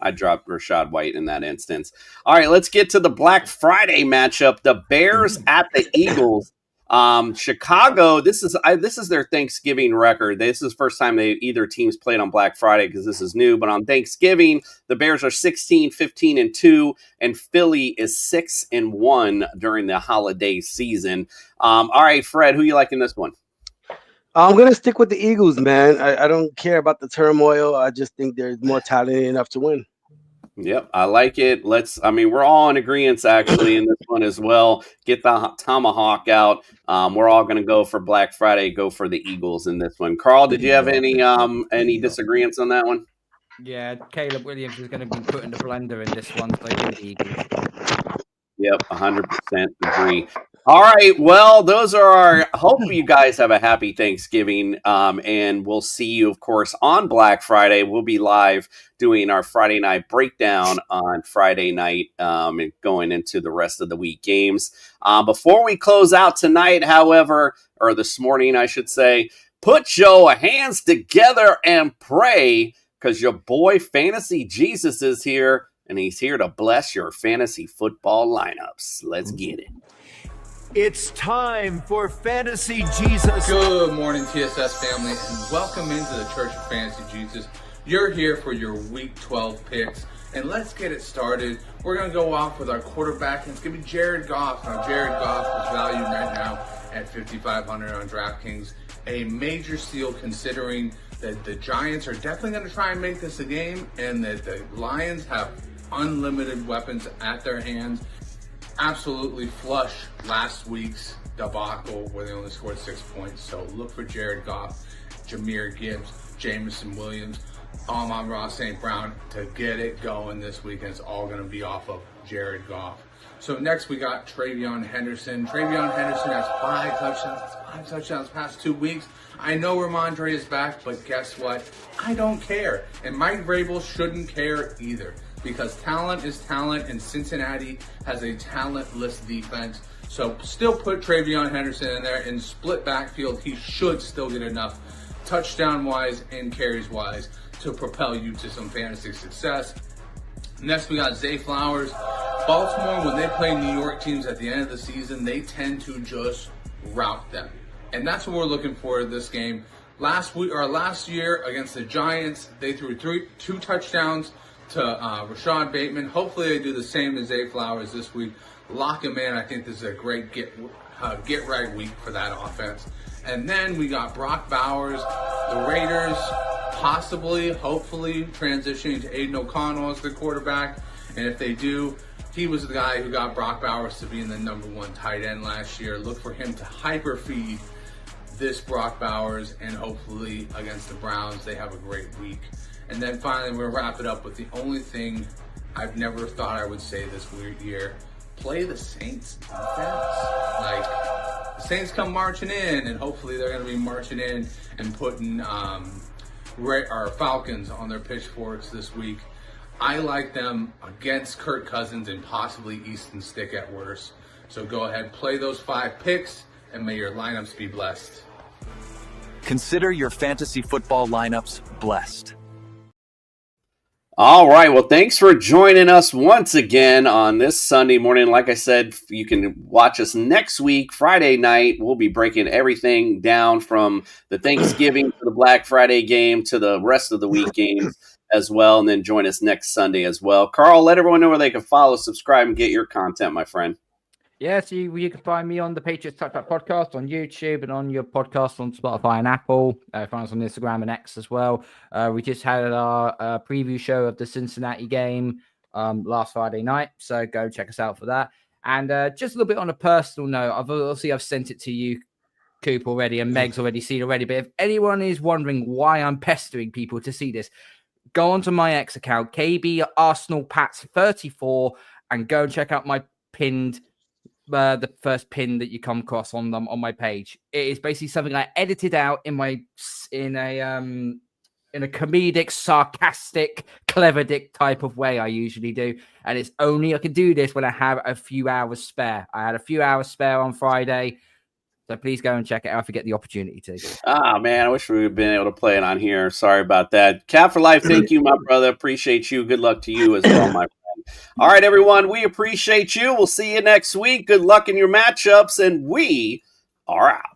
I'd drop Rashad White in that instance. All right, let's get to the Black Friday matchup. The Bears at the Eagles. Chicago, this is their Thanksgiving record. This is the first time either teams played on Black Friday because this is new. But on Thanksgiving, the Bears are 16-15-2, and Philly is 6-1 during the holiday season. All right, Fred, who you like in this one? I'm gonna stick with the Eagles, man. I don't care about the turmoil. I just think there's more talented enough to win. Yep, I like it. We're all in agreement actually in this one as well. Get the tomahawk out. We're all going to go for Black Friday. Go for the Eagles in this one. Carl, did you have any disagreements on that one? Yeah, Caleb Williams is going to be put in the blender in this one. So I think the Eagles. Yep, 100% agree. All right, well, those are our. Hope you guys have a happy Thanksgiving, and we'll see you, of course, on Black Friday. We'll be live doing our Friday night breakdown on Friday night, and going into the rest of the week games. Before we close out tonight, however, or this morning, I should say, put your hands together and pray, because your boy Fantasy Jesus is here, and he's here to bless your fantasy football lineups. Let's get it. It's time for Fantasy Jesus. Good morning, TSS family, and welcome into the Church of Fantasy Jesus. You're here for your Week 12 picks, and let's get it started. We're going to go off with our quarterback, and it's going to be Jared Goff. Now, Jared Goff is valued right now at $5,500 on DraftKings. A major steal considering that the Giants are definitely going to try and make this a game, and that the Lions have unlimited weapons at their hands. Absolutely flush last week's debacle where they only scored 6 points. So look for Jared Goff, Jahmyr Gibbs, Jameson Williams, Amon-Ra St. Brown to get it going this weekend. It's all going to be off of Jared Goff. So next we got TreVeyon Henderson. TreVeyon Henderson has 5 touchdowns. That's 5 touchdowns past 2 weeks. I know Ramondre is back, but guess what? I don't care. And Mike Vrabel shouldn't care either, because talent is talent, and Cincinnati has a talentless defense. So still put TreVeyon Henderson in there. In split backfield, he should still get enough touchdown-wise and carries-wise to propel you to some fantasy success. Next, we got Zay Flowers. Baltimore, when they play New York teams at the end of the season, they tend to just rout them. And that's what we're looking for in this game. Last year against the Giants, they threw two touchdowns to Rashad Bateman. Hopefully they do the same to Zay Flowers this week. Lock him in. I think this is a great get right week for that offense. And then we got Brock Bowers, the Raiders, hopefully transitioning to Aiden O'Connell as the quarterback. And if they do, he was the guy who got Brock Bowers to being the #1 tight end last year. Look for him to hyper feed this Brock Bowers, and hopefully against the Browns, they have a great week. And then finally, we'll wrap it up with the only thing I've never thought I would say this weird year. Play the Saints defense. Like, the Saints come marching in, and hopefully they're going to be marching in and putting our Falcons on their pitchforks this week. I like them against Kirk Cousins and possibly Easton Stick at worst. So go ahead, play those 5 picks, and may your lineups be blessed. Consider your fantasy football lineups blessed. All right. Well, thanks for joining us once again on this Sunday morning. Like I said, you can watch us next week, Friday night. We'll be breaking everything down from the Thanksgiving to the Black Friday game to the rest of the week games as well. And then join us next Sunday as well. Carl, let everyone know where they can follow, subscribe, and get your content, my friend. Yeah, so you can find me on the Patriots Touchback podcast on YouTube and on your podcast on Spotify and Apple. Find us on Instagram and X as well. We just had our preview show of the Cincinnati game last Friday night, so go check us out for that. And just a little bit on a personal note, I've sent it to you, Coop, already, and Meg's already seen already. But if anyone is wondering why I'm pestering people to see this, go onto my X account, KB Arsenal Pats 34, and go and check out my pinned. The first pin that you come across on my page. It is basically something I edited out in a comedic, sarcastic, clever dick type of way I usually do, and it's only I can do this when I have a few hours spare. I had a few hours spare on Friday, so please go and check it out if you get the opportunity to. Ah, man, I wish we would have been able to play it on here. Sorry about that. Cap for Life, thank you, my brother. Appreciate you. Good luck to you as well, my friend. All right, everyone, we appreciate you. We'll see you next week. Good luck in your matchups, and we are out.